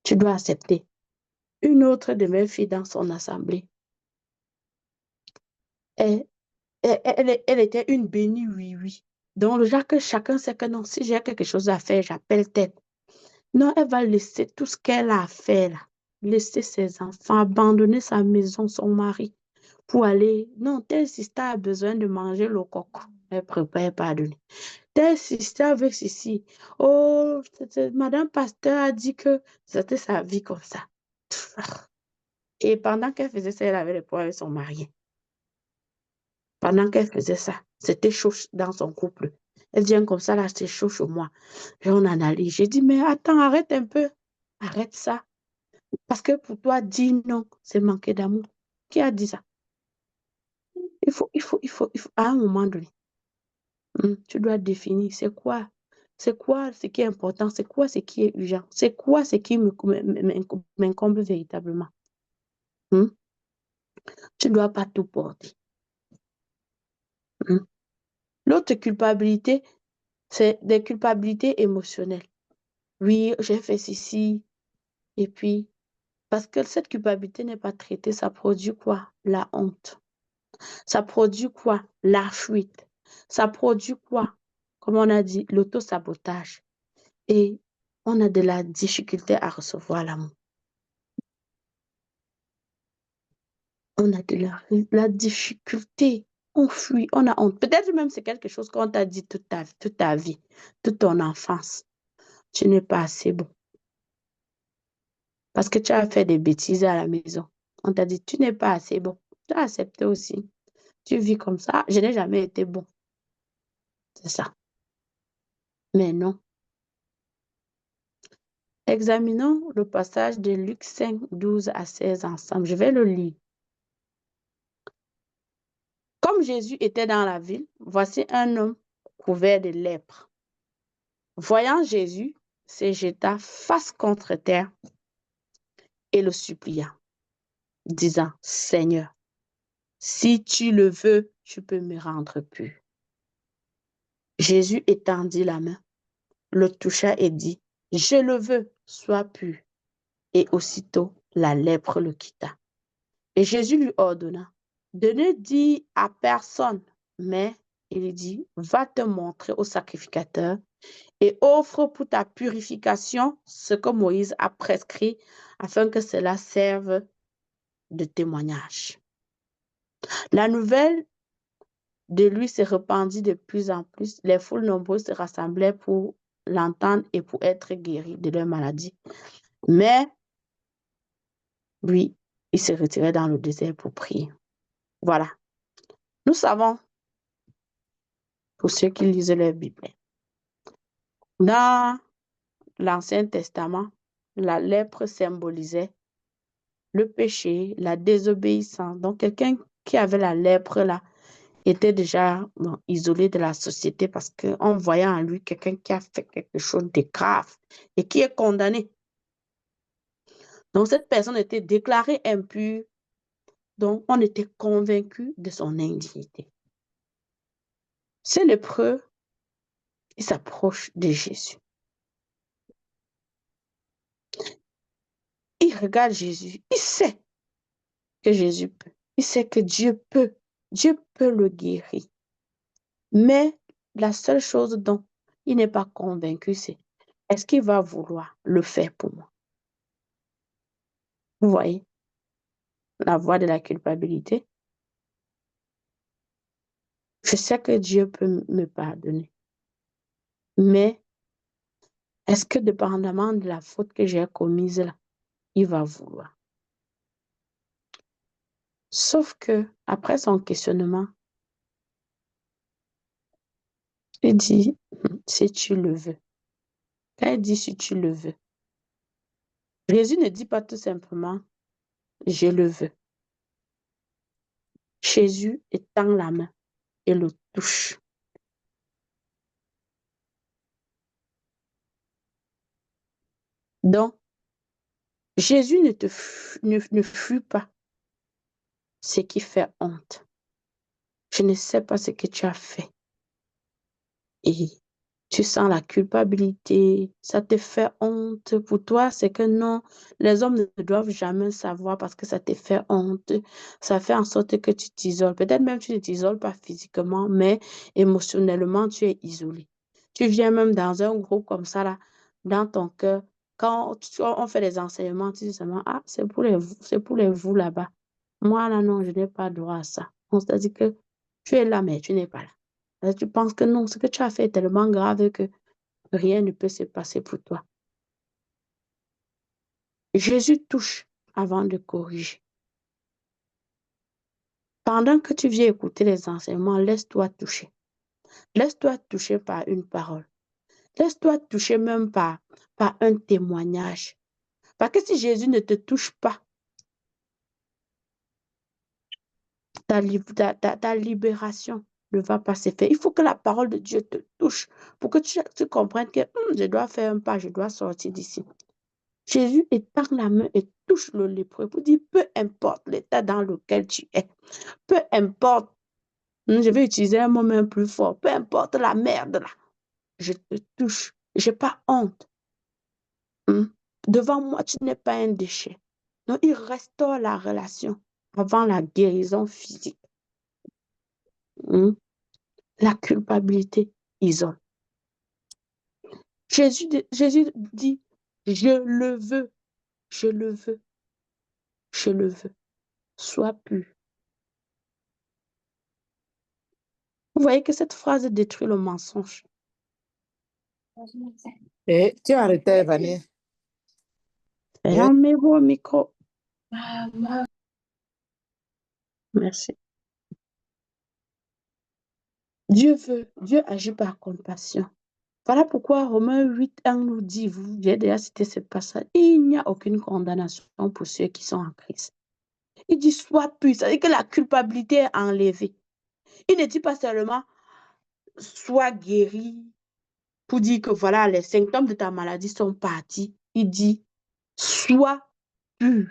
Tu dois accepter. Une autre de mes filles dans son assemblée, elle était une bénie, oui, oui. Donc, le genre que chacun sait que non, si j'ai quelque chose à faire, j'appelle telle. Non, elle va laisser tout ce qu'elle a à faire là. Laisser ses enfants, abandonner sa maison, son mari, pour aller. Non, tel sister a besoin de manger le coq. Elle prépare, pardonner. Tel sister avec ceci. Oh, Madame Pasteur a dit que c'était sa vie comme ça. Et pendant qu'elle faisait ça, elle avait les problèmes avec son mari. Pendant qu'elle faisait ça, c'était chaud dans son couple. Elle dit comme ça, là, c'est chaud chez moi. Et on analyse. J'ai dit, mais attends, arrête un peu. Arrête ça. Parce que pour toi, dire non, c'est manquer d'amour. Qui a dit ça? À un moment donné, tu dois définir c'est quoi ce qui est important, c'est quoi ce qui est urgent, c'est quoi ce qui m'incombe véritablement. Tu ne dois pas tout porter. L'autre culpabilité, c'est des culpabilités émotionnelles. Oui, j'ai fait ceci, et puis, parce que cette culpabilité n'est pas traitée, ça produit quoi? La honte. Ça produit quoi? La fuite. Ça produit quoi? Comme on a dit, l'auto-sabotage. Et on a de la difficulté à recevoir l'amour. On a de la difficulté. On fuit, on a honte. Peut-être même c'est quelque chose qu'on t'a dit toute ta vie, toute ton enfance. Tu n'es pas assez bon. Parce que tu as fait des bêtises à la maison. On t'a dit, tu n'es pas assez bon. Tu as accepté aussi. Tu vis comme ça. Je n'ai jamais été bon. C'est ça. Mais non. Examinons le passage de Luc 5, 12 à 16 ensemble. Je vais le lire. Comme Jésus était dans la ville, voici un homme couvert de lèpre. Voyant Jésus, se jeta face contre terre et le supplia, disant, Seigneur, si tu le veux, tu peux me rendre pur. Jésus étendit la main, le toucha et dit, je le veux, sois pur. Et aussitôt, la lèpre le quitta. Et Jésus lui ordonna de ne dire à personne, mais il dit, va te montrer au sacrificateur et offre pour ta purification ce que Moïse a prescrit afin que cela serve de témoignage. La nouvelle de lui se répandit de plus en plus. Les foules nombreuses se rassemblaient pour l'entendre et pour être guéris de leur maladie. Mais lui, il se retirait dans le désert pour prier. Voilà. Nous savons, pour ceux qui lisent leur Bible, dans l'Ancien Testament, la lèpre symbolisait le péché, la désobéissance. Donc, quelqu'un qui avait la lèpre, là, était déjà isolé de la société parce qu'on voyait en lui quelqu'un qui a fait quelque chose de grave et qui est condamné. Donc, cette personne était déclarée impure. Donc, on était convaincu de son indignité. Ce lépreux, il s'approche de Jésus. Il regarde Jésus. Il sait que Jésus peut. Il sait que Dieu peut. Dieu peut le guérir. Mais la seule chose dont il n'est pas convaincu, c'est est-ce qu'il va vouloir le faire pour moi? Vous voyez la voie de la culpabilité? Je sais que Dieu peut me pardonner. Mais est-ce que dépendamment de la faute que j'ai commise là, il va vouloir? Sauf que après son questionnement, il dit, si tu le veux. Quand il dit si tu le veux, Jésus ne dit pas tout simplement, je le veux. Jésus étend la main et le touche. Donc, Jésus ne fuit pas ce qui fait honte. Je ne sais pas ce que tu as fait. Et tu sens la culpabilité, ça te fait honte. Pour toi, c'est que non, les hommes ne doivent jamais savoir parce que ça te fait honte. Ça fait en sorte que tu t'isoles. Peut-être même tu ne t'isoles pas physiquement, mais émotionnellement, tu es isolé. Tu viens même dans un groupe comme ça, là, dans ton cœur. Quand on fait des enseignements, tu dis seulement, ah, c'est pour les vous là-bas. Moi, là, non, je n'ai pas droit à ça. On se dit que tu es là, mais tu n'es pas là. Tu penses que non, ce que tu as fait est tellement grave que rien ne peut se passer pour toi. Jésus touche avant de corriger. Pendant que tu viens écouter les enseignements, laisse-toi toucher. Laisse-toi toucher par une parole. Laisse-toi toucher même par un témoignage. Parce que si Jésus ne te touche pas, ta libération ne va pas se faire. Il faut que la parole de Dieu te touche pour que tu comprennes que je dois faire un pas, je dois sortir d'ici. Jésus étend la main et touche le lépreux pour dire, peu importe l'état dans lequel tu es, peu importe, je vais utiliser un mot même plus fort, peu importe la merde là, je te touche, je n'ai pas honte. Devant moi, tu n'es pas un déchet. Donc, il restaure la relation avant la guérison physique. La culpabilité isole. Jésus dit, je le veux, je le veux, je le veux. Sois pur. Vous voyez que cette phrase détruit le mensonge. Tu as arrêté, Vanessa. Fermez vos micros. Merci. Dieu agit par compassion. Voilà pourquoi Romains 8:1 nous dit, j'ai déjà cité ce passage, il n'y a aucune condamnation pour ceux qui sont en Christ. Il dit, sois pur, c'est-à-dire que la culpabilité est enlevée. Il ne dit pas seulement, sois guéri, pour dire que voilà, les symptômes de ta maladie sont partis. Il dit, sois pur.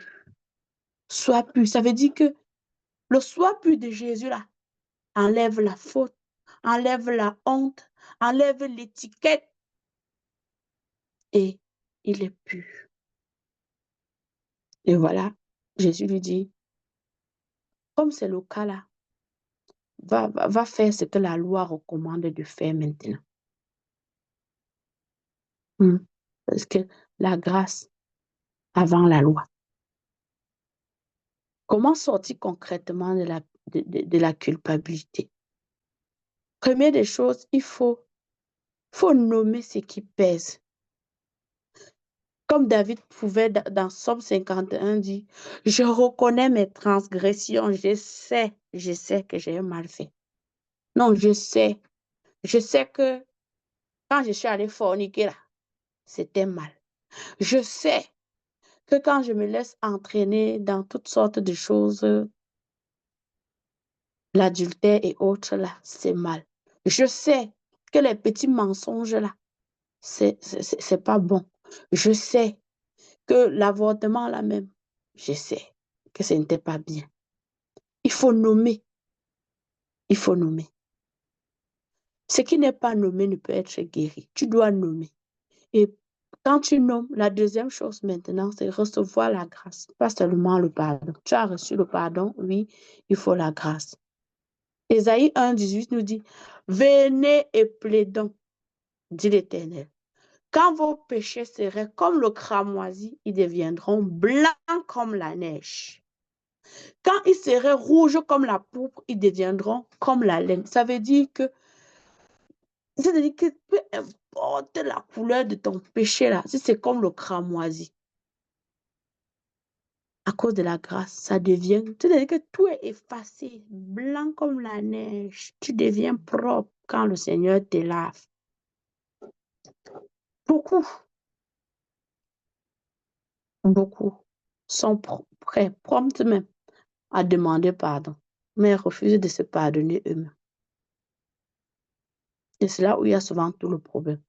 Sois pur. Ça veut dire que le sois pur de Jésus, là, enlève la faute, enlève la honte, enlève l'étiquette et il est pur. Et voilà, Jésus lui dit, comme c'est le cas là, va faire ce que la loi recommande de faire maintenant. Parce que la grâce avant la loi. Comment sortir concrètement de la culpabilité? Première des choses, il faut nommer ce qui pèse. Comme David pouvait dans Somme 51 dire, je reconnais mes transgressions, je sais que j'ai mal fait. Non, je sais que quand je suis allée forniquer là, c'était mal. Je sais que quand je me laisse entraîner dans toutes sortes de choses, l'adultère et autres là, c'est mal. Je sais que les petits mensonges là, c'est pas bon. Je sais que l'avortement là même, je sais que ce n'était pas bien. Il faut nommer. Il faut nommer. Ce qui n'est pas nommé ne peut être guéri. Tu dois nommer. Et quand tu nommes, la deuxième chose maintenant, c'est recevoir la grâce, pas seulement le pardon. Tu as reçu le pardon, oui, il faut la grâce. Ésaïe 1:18 nous dit, venez et plaidons, dit l'Éternel. Quand vos péchés seraient comme le cramoisi, ils deviendront blancs comme la neige. Quand ils seraient rouges comme la pourpre, ils deviendront comme la laine. Ça veut dire que peu importe la couleur de ton péché là, si c'est comme le cramoisi, à cause de la grâce, ça devient, c'est-à-dire que tout est effacé, blanc comme la neige. Tu deviens propre quand le Seigneur te lave. Beaucoup sont prêts, promptes même, à demander pardon, mais refusent de se pardonner eux-mêmes. Et c'est là où il y a souvent tout le problème.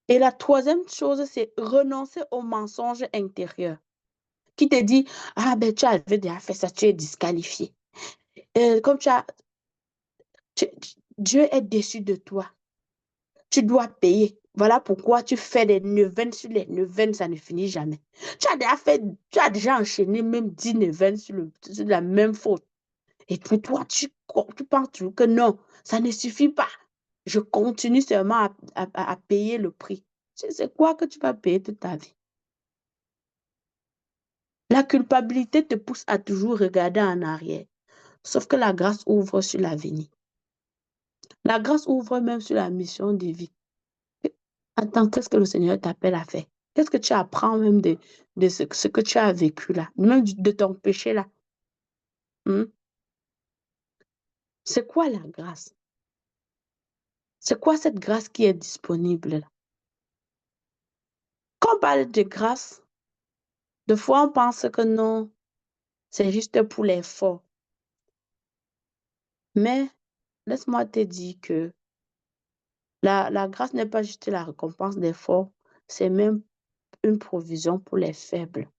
Et la troisième chose, c'est renoncer au mensonge intérieur qui te dit, ah ben tu avais déjà fait ça, tu es disqualifié. Comme Dieu est déçu de toi. Tu dois payer. Voilà pourquoi tu fais des neuvaines sur les neuvaines, ça ne finit jamais. Tu as déjà enchaîné même 10 neuvaines sur la même faute. Et pour toi, tu penses toujours que non, ça ne suffit pas. Je continue seulement à payer le prix. C'est quoi que tu vas payer toute ta vie? La culpabilité te pousse à toujours regarder en arrière. Sauf que la grâce ouvre sur l'avenir. La grâce ouvre même sur la mission de vie. Attends, qu'est-ce que le Seigneur t'appelle à faire? Qu'est-ce que tu apprends même de ce que tu as vécu là, même de ton péché là? C'est quoi la grâce? C'est quoi cette grâce qui est disponible là? Quand on parle de grâce, des fois on pense que non, c'est juste pour les forts. Mais laisse-moi te dire que la grâce n'est pas juste la récompense des forts, c'est même une provision pour les faibles.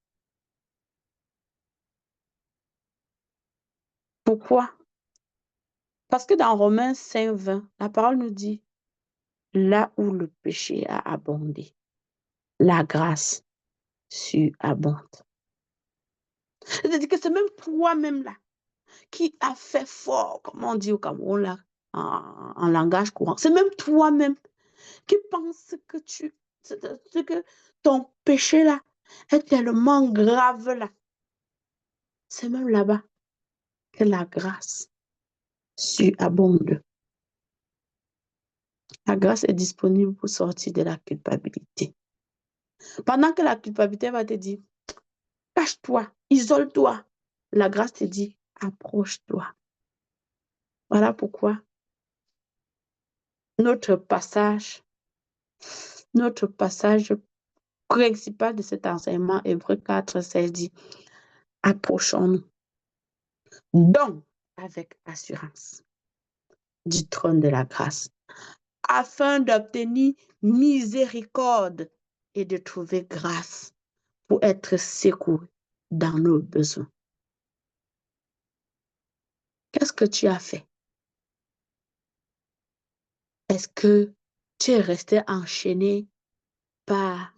Pourquoi? Parce que dans Romains 5, 20, la parole nous dit, là où le péché a abondé, la grâce surabonde. C'est-à-dire que c'est même toi-même là qui a fait fort, comme on dit au Cameroun là, en langage courant. C'est même toi-même qui pense que ton péché là est tellement grave là. C'est même là-bas que la grâce surabonde. La grâce est disponible pour sortir de la culpabilité. Pendant que la culpabilité va te dire, cache-toi, isole-toi, la grâce te dit, approche-toi. Voilà pourquoi notre passage principal de cet enseignement, Hébreux 4, 16 dit, approchons-nous donc avec assurance du trône de la grâce, afin d'obtenir miséricorde et de trouver grâce pour être secouru dans nos besoins. Qu'est-ce que tu as fait? Est-ce que tu es resté enchaîné par,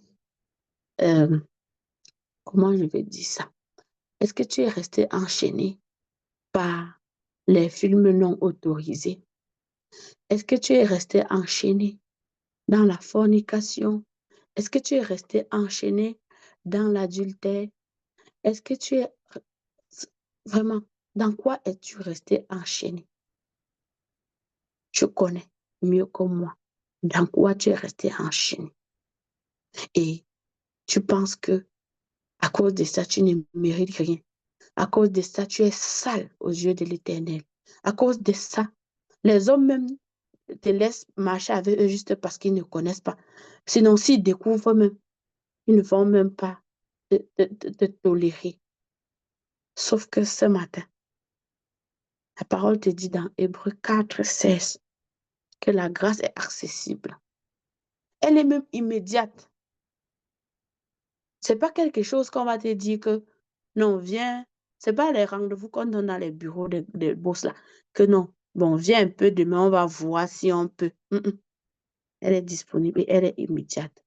comment je vais dire ça? Est-ce que tu es resté enchaîné par les films non autorisés? Est-ce que tu es resté enchaîné dans la fornication? Est-ce que tu es resté enchaîné dans l'adultère? Est-ce que tu es vraiment, dans quoi es-tu resté enchaîné? Je connais mieux que moi dans quoi tu es resté enchaîné. Et tu penses que à cause de ça, tu ne mérites rien. À cause de ça, tu es sale aux yeux de l'Éternel. À cause de ça, les hommes même te laissent marcher avec eux juste parce qu'ils ne connaissent pas. Sinon, s'ils découvrent même, ils ne vont même pas te tolérer. Sauf que ce matin, la parole te dit dans Hébreux 4, 16 que la grâce est accessible. Elle est même immédiate. C'est pas quelque chose qu'on va te dire que non, viens. C'est pas les rendez-vous qu'on donne dans les bureaux des boss là. Que non, bon, viens un peu demain, on va voir si on peut. Elle est disponible et elle est immédiate.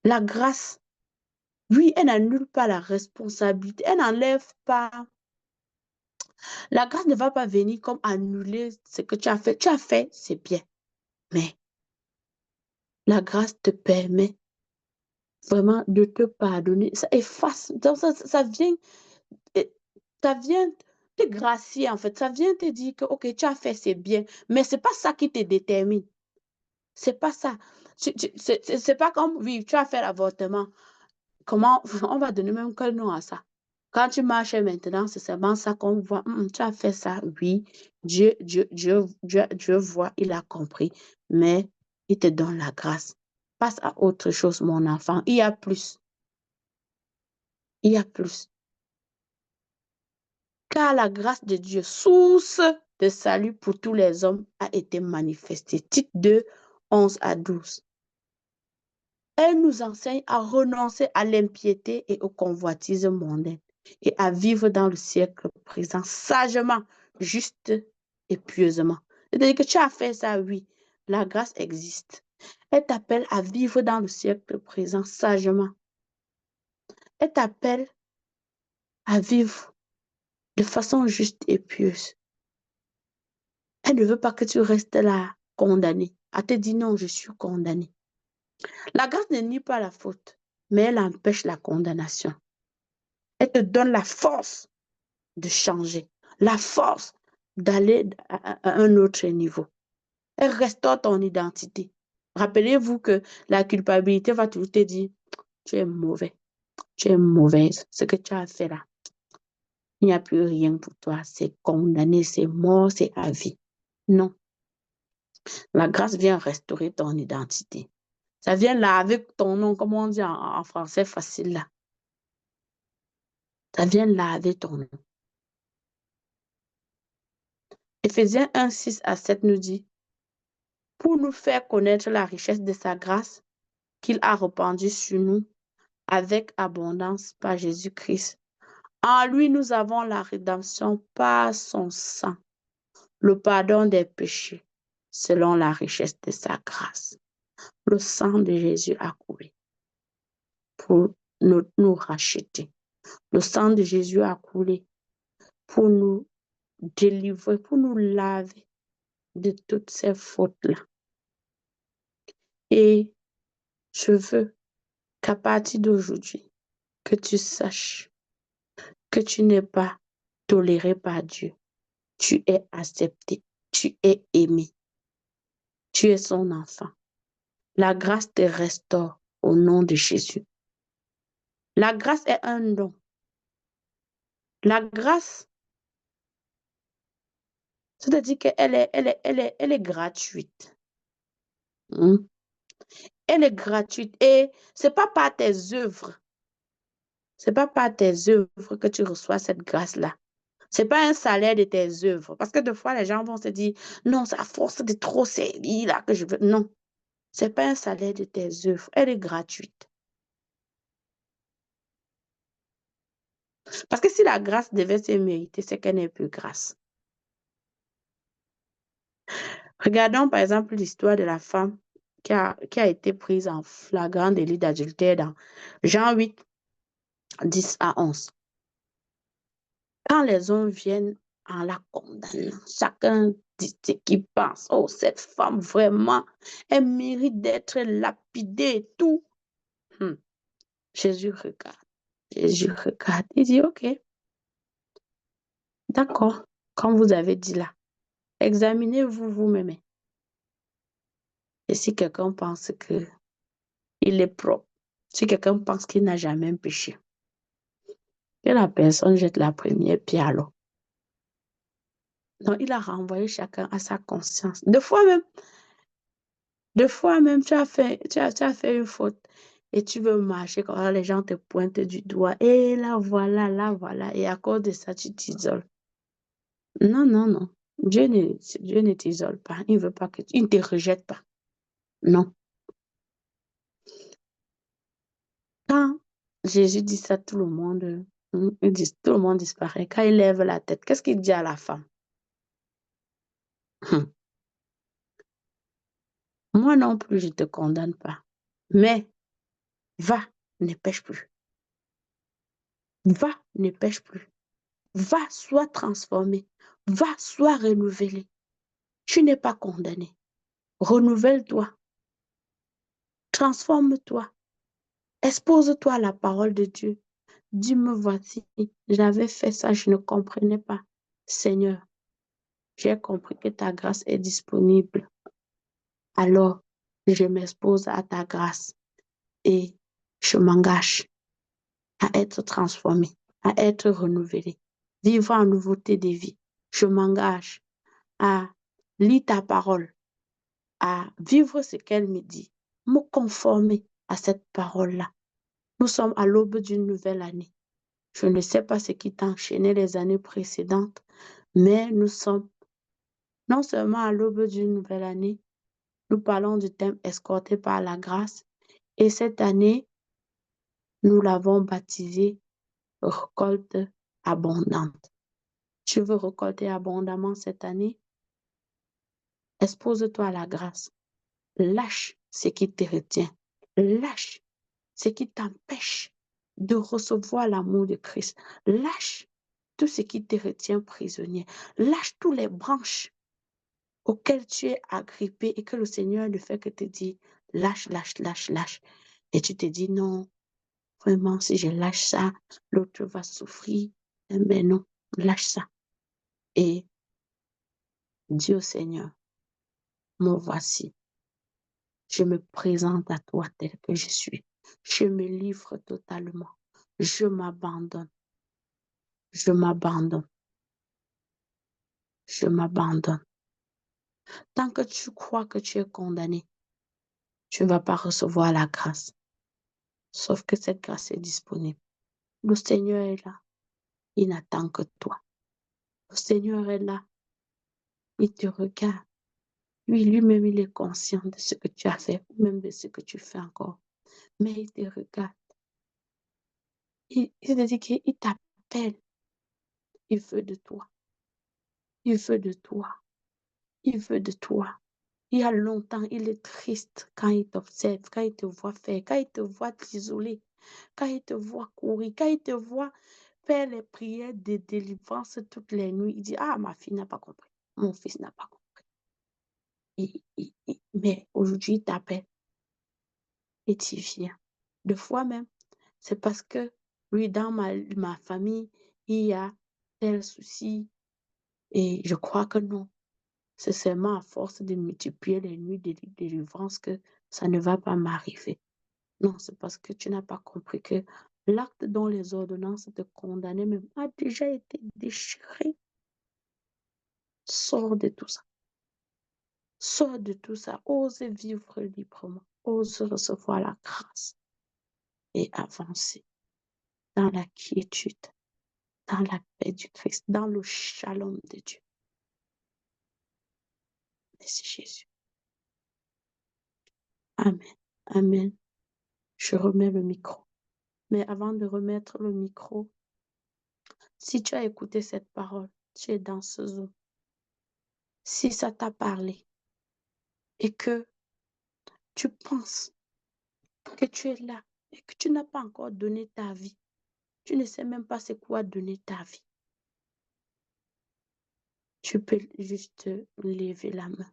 La grâce, oui, elle n'annule pas la responsabilité, elle n'enlève pas. La grâce ne va pas venir comme annuler ce que tu as fait. Tu as fait, c'est bien. Mais la grâce te permet vraiment de te pardonner. Ça efface. Donc ça vient te gracier en fait. Ça vient te dire que, ok, tu as fait, c'est bien. Mais c'est pas ça qui te détermine. C'est pas ça. C'est pas comme, oui, tu as fait l'avortement. Comment, on va donner même quel nom à ça? Quand tu marches maintenant, c'est seulement ça qu'on voit. Tu as fait ça, oui. Dieu voit, il a compris. Mais il te donne la grâce. Passe à autre chose, mon enfant. Il y a plus. Il y a plus. Car la grâce de Dieu, source de salut pour tous les hommes, a été manifestée. Tite 2, 11 à 12. Elle nous enseigne à renoncer à l'impiété et aux convoitises mondaines et à vivre dans le siècle présent sagement, juste et pieusement. C'est-à-dire que tu as fait ça, oui, la grâce existe. Elle t'appelle à vivre dans le siècle présent sagement. Elle t'appelle à vivre de façon juste et pieuse. Elle ne veut pas que tu restes là condamné. Elle te dit non, je suis condamné. La grâce ne nie pas la faute, mais elle empêche la condamnation. Elle te donne la force de changer, la force d'aller à un autre niveau. Elle restaure ton identité. Rappelez-vous que la culpabilité va toujours te dire, tu es mauvais, tu es mauvaise, ce que tu as fait là. Il n'y a plus rien pour toi, c'est condamné, c'est mort, c'est à vie. Non. La grâce vient restaurer ton identité. Ça vient laver ton nom, comme on dit en français facile là. Ça vient laver ton nom. Éphésiens 1, 6 à 7 nous dit, pour nous faire connaître la richesse de sa grâce qu'il a répandue sur nous avec abondance par Jésus-Christ. En lui, nous avons la rédemption par son sang, le pardon des péchés, selon la richesse de sa grâce. Le sang de Jésus a coulé pour nous racheter. Le sang de Jésus a coulé pour nous délivrer, pour nous laver de toutes ces fautes-là. Et je veux qu'à partir d'aujourd'hui, que tu saches que tu n'es pas toléré par Dieu. Tu es accepté, tu es aimé, tu es son enfant. La grâce te restaure au nom de Jésus. La grâce est un don. La grâce, c'est-à-dire qu'elle est gratuite. Elle est gratuite et ce n'est pas par tes œuvres. Ce n'est pas par tes œuvres que tu reçois cette grâce-là. Ce n'est pas un salaire de tes œuvres. Parce que des fois, les gens vont se dire, non, c'est à force de trop servir là que je veux. Non, ce n'est pas un salaire de tes œuvres. Elle est gratuite. Parce que si la grâce devait se mériter, c'est qu'elle n'est plus grâce. Regardons par exemple l'histoire de la femme qui a été prise en flagrant délit d'adultère dans Jean 8, 10 à 11. Quand les hommes viennent en la condamnant, chacun dit ce qu'il pense. Oh, cette femme, vraiment, elle mérite d'être lapidée et tout. Jésus regarde. Jésus regarde. Il dit, OK, d'accord, comme vous avez dit là, examinez-vous vous-même. Et si quelqu'un pense qu'il est propre, si quelqu'un pense qu'il n'a jamais péché, que la personne jette la première pierre alors. Donc, il a renvoyé chacun à sa conscience. Deux fois même, tu as fait une faute et tu veux marcher quand les gens te pointent du doigt. Et là, voilà. Et à cause de ça, tu t'isoles. Non, non, non. Dieu ne t'isole pas. Il ne veut pas il ne te rejette pas. Non. Quand Jésus dit ça, tout le monde disparaît. Quand il lève la tête, qu'est-ce qu'il dit à la femme? Moi non plus, je ne te condamne pas. Mais va, ne pêche plus. Va, ne pêche plus. Va, sois transformé. Va, sois renouvelé. Tu n'es pas condamné. Renouvelle-toi. Transforme-toi. Expose-toi à la parole de Dieu. Dis-me, voici, j'avais fait ça, je ne comprenais pas. Seigneur, j'ai compris que ta grâce est disponible. Alors, je m'expose à ta grâce et je m'engage à être transformé, à être renouvelé, vivre en nouveauté de vie. Je m'engage à lire ta parole, à vivre ce qu'elle me dit, me conformer à cette parole-là. Nous sommes à l'aube d'une nouvelle année. Je ne sais pas ce qui t'a enchaîné les années précédentes, mais nous sommes non seulement à l'aube d'une nouvelle année, nous parlons du thème escorté par la grâce Et cette année, nous l'avons baptisée récolte abondante. Tu veux récolter abondamment cette année? Expose-toi à la grâce. Lâche ce qui te retient. Lâche ce qui t'empêche de recevoir l'amour de Christ. Lâche tout ce qui te retient prisonnier. Lâche toutes les branches auxquelles tu es agrippé et que le Seigneur ne fait que te dire lâche, lâche, lâche, lâche. Et tu te dis non, vraiment, si je lâche ça, l'autre va souffrir. Mais non, lâche ça. Et dis au Seigneur, me voici. Je me présente à toi tel que je suis. Je me livre totalement. Je m'abandonne. Je m'abandonne. Je m'abandonne. Tant que tu crois que tu es condamné, tu ne vas pas recevoir la grâce. Sauf que cette grâce est disponible. Le Seigneur est là. Il n'attend que toi. Le Seigneur est là. Il te regarde. Lui-même, il est conscient de ce que tu as fait, même de ce que tu fais encore. Mais il te regarde. Il te dit qu'il t'appelle. Il veut de toi. Il veut de toi. Il veut de toi. Il y a longtemps, il est triste quand il t'observe, quand il te voit faire, quand il te voit t'isoler, quand il te voit courir, quand il te voit faire les prières de délivrance toutes les nuits. Il dit, ah, ma fille n'a pas compris. Mon fils n'a pas compris. Mais aujourd'hui, il t'appelle et tu viens. Deux fois même, c'est parce que, lui, dans ma famille, il y a tel souci. Et je crois que non. C'est seulement à force de multiplier les nuits de délivrance que ça ne va pas m'arriver. Non, c'est parce que tu n'as pas compris que l'acte dont les ordonnances te condamnaient même a déjà été déchiré. Sors de tout ça. Sors de tout ça. Ose vivre librement. Ose recevoir la grâce et avancer dans la quiétude, dans la paix du Christ, dans le shalom de Dieu. Merci Jésus. Amen. Amen. Je remets le micro. Mais avant de remettre le micro, si tu as écouté cette parole, tu es dans ce Zoom. Si ça t'a parlé et que tu penses que tu es là et que tu n'as pas encore donné ta vie, tu ne sais même pas c'est quoi donner ta vie, tu peux juste lever la main.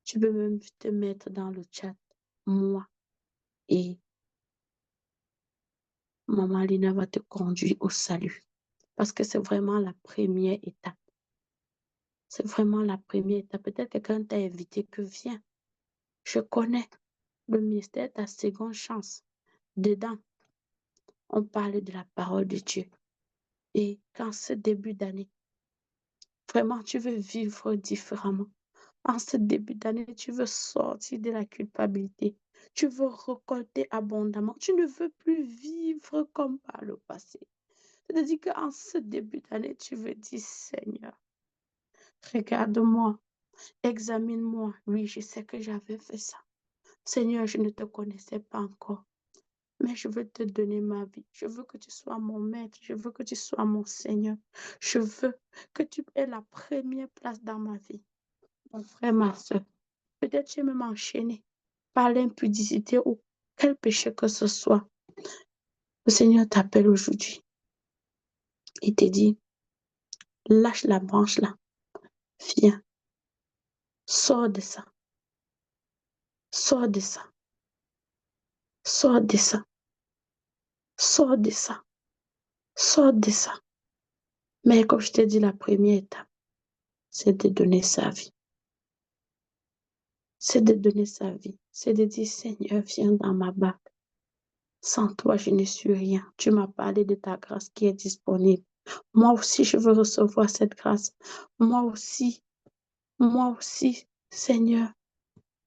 Tu peux même te mettre dans le chat, moi, et Maman Lina va te conduire au salut. Parce que c'est vraiment la première étape. C'est vraiment la première étape. Peut-être que quelqu'un t'a invité que viens. Je connais le ministère, ta seconde chance. Dedans, on parle de la parole de Dieu. Et quand ce début d'année, vraiment, tu veux vivre différemment. En ce début d'année, tu veux sortir de la culpabilité. Tu veux récolter abondamment. Tu ne veux plus vivre comme par le passé. C'est-à-dire qu'en ce début d'année, tu veux dire, Seigneur, regarde-moi, examine-moi. Oui, je sais que j'avais fait ça. Seigneur, je ne te connaissais pas encore. Mais je veux te donner ma vie. Je veux que tu sois mon maître. Je veux que tu sois mon Seigneur. Je veux que tu aies la première place dans ma vie. Mon frère, ma soeur, peut-être tu es même enchaîné par l'impudicité ou quel péché que ce soit. Le Seigneur t'appelle aujourd'hui. Il te dit, lâche la branche là. Viens. Sors de ça. Sors de ça. Sors de ça. Sors de ça. Sors de ça. Mais comme je t'ai dit, la première étape, c'est de donner sa vie. C'est de donner sa vie. C'est de dire, Seigneur, viens dans ma barque. Sans toi, je ne suis rien. Tu m'as parlé de ta grâce qui est disponible. Moi aussi, je veux recevoir cette grâce. Moi aussi, Seigneur,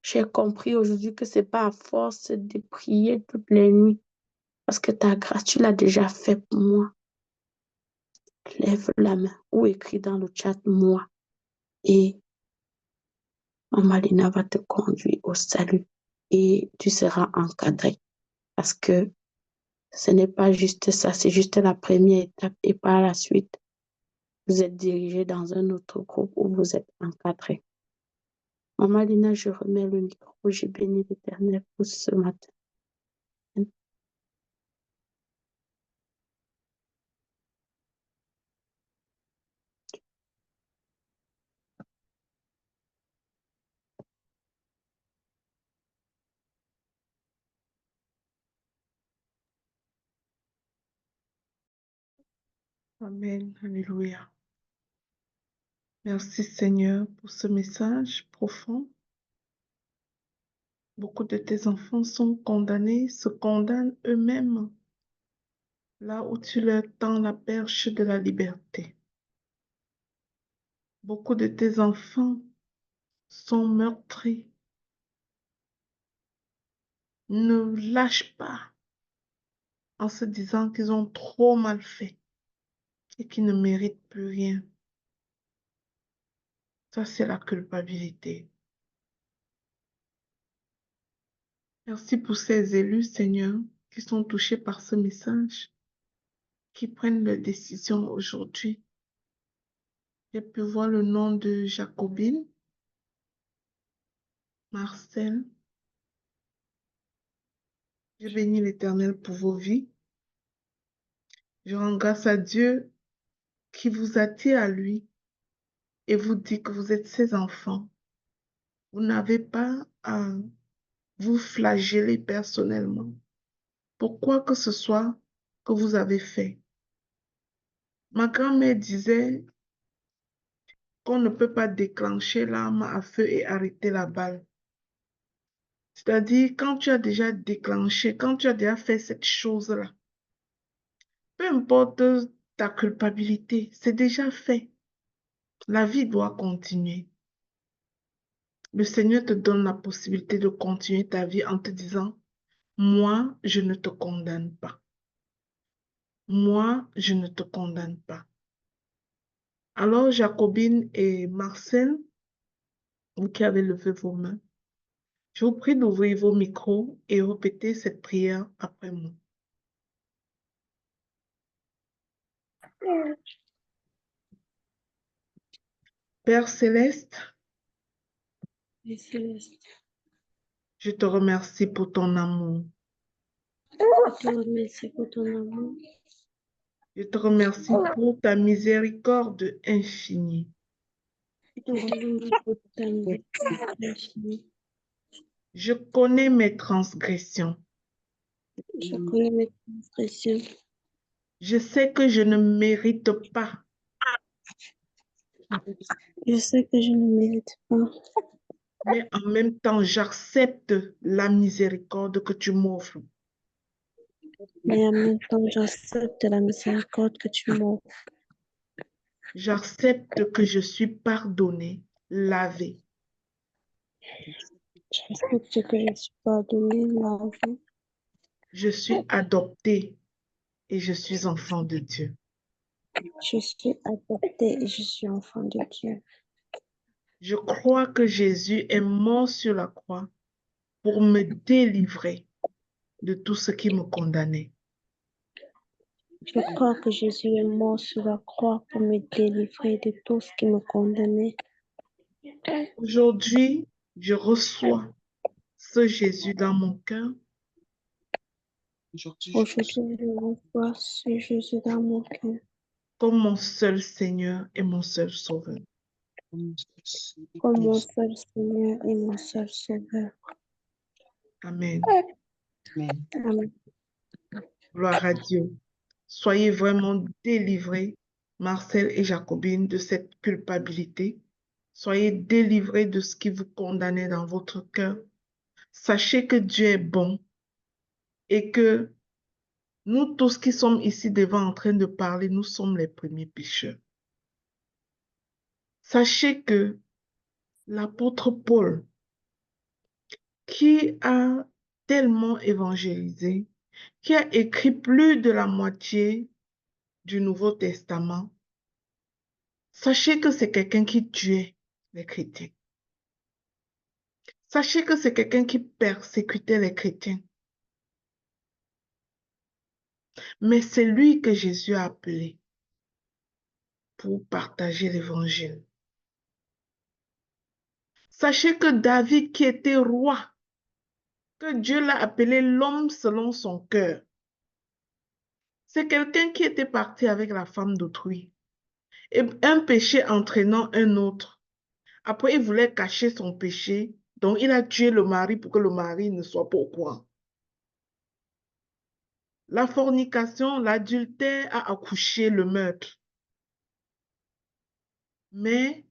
j'ai compris aujourd'hui que c'est pas à force de prier toutes les nuits. Parce que ta grâce, tu l'as déjà fait pour moi. Lève la main ou écris dans le chat, moi. Et Maman Lina va te conduire au salut. Et tu seras encadré. parce que ce n'est pas juste ça, c'est juste la première étape et par la suite, vous êtes dirigé dans un autre groupe où vous êtes encadré. Maman Lina, je remets le micro, j'ai béni l'Éternel pour ce matin. Amen. Alléluia. Merci Seigneur pour ce message profond. Beaucoup de tes enfants sont condamnés, se condamnent eux-mêmes là où tu leur tends la perche de la liberté. Beaucoup de tes enfants sont meurtris. Ne lâche pas en se disant qu'ils ont trop mal fait et qu'ils ne méritent plus rien. Ça, c'est la culpabilité. Merci pour ces élus, Seigneur, qui sont touchés par ce message, qui prennent leurs décisions aujourd'hui. J'ai pu voir le nom de Jacobine, Marcel. Je bénis l'Éternel pour vos vies. Je rends grâce à Dieu qui vous attire à lui et vous dit que vous êtes ses enfants. Vous n'avez pas à vous flageller personnellement pour quoi que ce soit que vous avez fait. Ma grand-mère disait qu'on ne peut pas déclencher l'arme à feu et arrêter la balle. C'est-à-dire, quand tu as déjà déclenché, quand tu as déjà fait cette chose-là, peu importe ta culpabilité, c'est déjà fait. La vie doit continuer. Le Seigneur te donne la possibilité de continuer ta vie en te disant, moi, je ne te condamne pas. Moi, je ne te condamne pas. Alors, Jacobine et Marcel, vous qui avez levé vos mains, je vous prie d'ouvrir vos micros et répéter cette prière après moi. Père céleste, Et Céleste, je te remercie pour ton amour. je te remercie pour ton amour. Je te remercie pour ta miséricorde infinie. Je te remercie pour ta miséricorde infinie. Je connais mes transgressions. Je connais mes transgressions. Je sais que je ne mérite pas, Je sais que je ne mérite pas, mais en même temps, j'accepte la miséricorde que tu m'offres. mais en même temps, j'accepte la miséricorde que tu m'offres. J'accepte que je suis pardonné, lavé. J'accepte que je suis pardonnée, lavée. Je suis adopté et je suis enfant de Dieu. Je suis adoptée et je suis enfant de Dieu. Je crois que Jésus est mort sur la croix pour me délivrer de tout ce qui me condamnait. Je crois que Jésus est mort sur la croix pour me délivrer de tout ce qui me condamnait. Aujourd'hui, je reçois ce Jésus dans mon cœur Aujourd'hui, je reçois ce Jésus dans mon cœur comme mon seul Seigneur et mon seul Sauveur. comme mon seul Seigneur et mon seul Sauveur. Amen. Amen. Gloire à Dieu. Soyez vraiment délivrés, Marcel et Jacobine, de cette culpabilité. Soyez délivrés de ce qui vous condamnait dans votre cœur. Sachez que Dieu est bon et que nous tous qui sommes ici devant en train de parler, nous sommes les premiers pécheurs. Sachez que l'apôtre Paul, qui a tellement évangélisé, qui a écrit plus de la moitié du Nouveau Testament, sachez que c'est quelqu'un qui tuait les chrétiens. Sachez que c'est quelqu'un qui persécutait les chrétiens. Mais c'est lui que Jésus a appelé pour partager l'évangile. Sachez que David, qui était roi, que Dieu l'a appelé l'homme selon son cœur, c'est quelqu'un qui était parti avec la femme d'autrui. Et un péché entraînant un autre. Après, il voulait cacher son péché, donc il a tué le mari pour que le mari ne soit pas au courant. La fornication, l'adultère a accouché le meurtre. Mais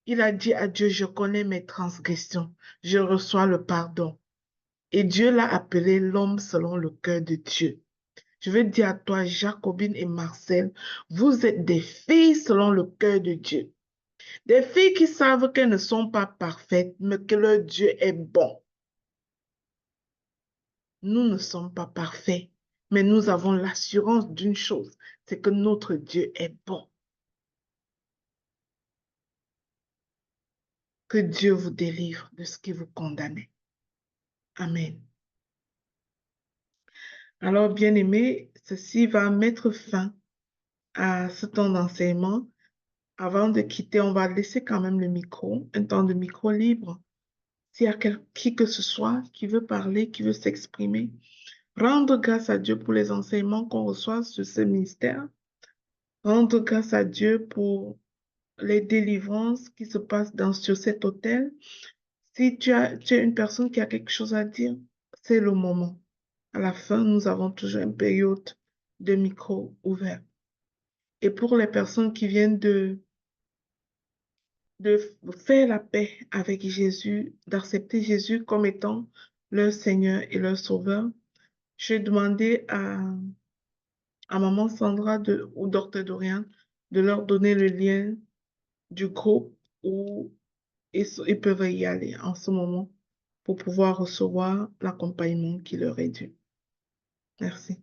il a dit à Dieu, je connais mes transgressions, je reçois le pardon. Et Dieu l'a appelé l'homme selon le cœur de Dieu. Je veux dire à toi, Jacobine et Marcel, vous êtes des filles selon le cœur de Dieu. Des filles qui savent qu'elles ne sont pas parfaites, mais que leur Dieu est bon. Nous ne sommes pas parfaits, mais nous avons l'assurance d'une chose, c'est que notre Dieu est bon. Que Dieu vous délivre de ce qui vous condamne. Amen. Alors, bien-aimés, ceci va mettre fin à ce temps d'enseignement. Avant de quitter, on va laisser quand même le micro, un temps de micro libre. S'il y a qui que ce soit qui veut parler, qui veut s'exprimer, rendre grâce à Dieu pour les enseignements qu'on reçoit sur ce ministère. Rendre grâce à Dieu pour les délivrances qui se passent sur cet hôtel. Si tu es une personne qui a quelque chose à dire, c'est le moment. À la fin, nous avons toujours une période de micro ouvert. Et pour les personnes qui viennent de faire la paix avec Jésus, d'accepter Jésus comme étant leur Seigneur et leur Sauveur, j'ai demandé à Maman Sandra ou Docteur Dorian de leur donner le lien du groupe où ils peuvent y aller en ce moment pour pouvoir recevoir l'accompagnement qui leur est dû. Merci.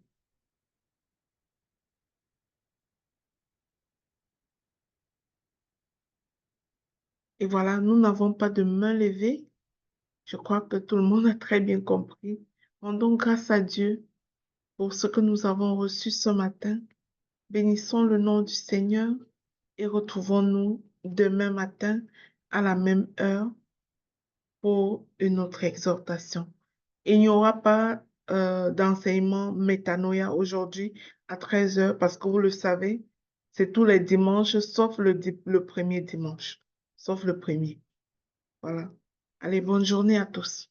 Et voilà, nous n'avons pas de main levée. Je crois que tout le monde a très bien compris. Rendons grâce à Dieu pour ce que nous avons reçu ce matin. Bénissons le nom du Seigneur et retrouvons-nous demain matin à la même heure pour une autre exhortation. Il n'y aura pas d'enseignement métanoïa aujourd'hui à 13 heures parce que vous le savez, c'est tous les dimanches sauf le premier dimanche, sauf le premier. Voilà. Allez, bonne journée à tous.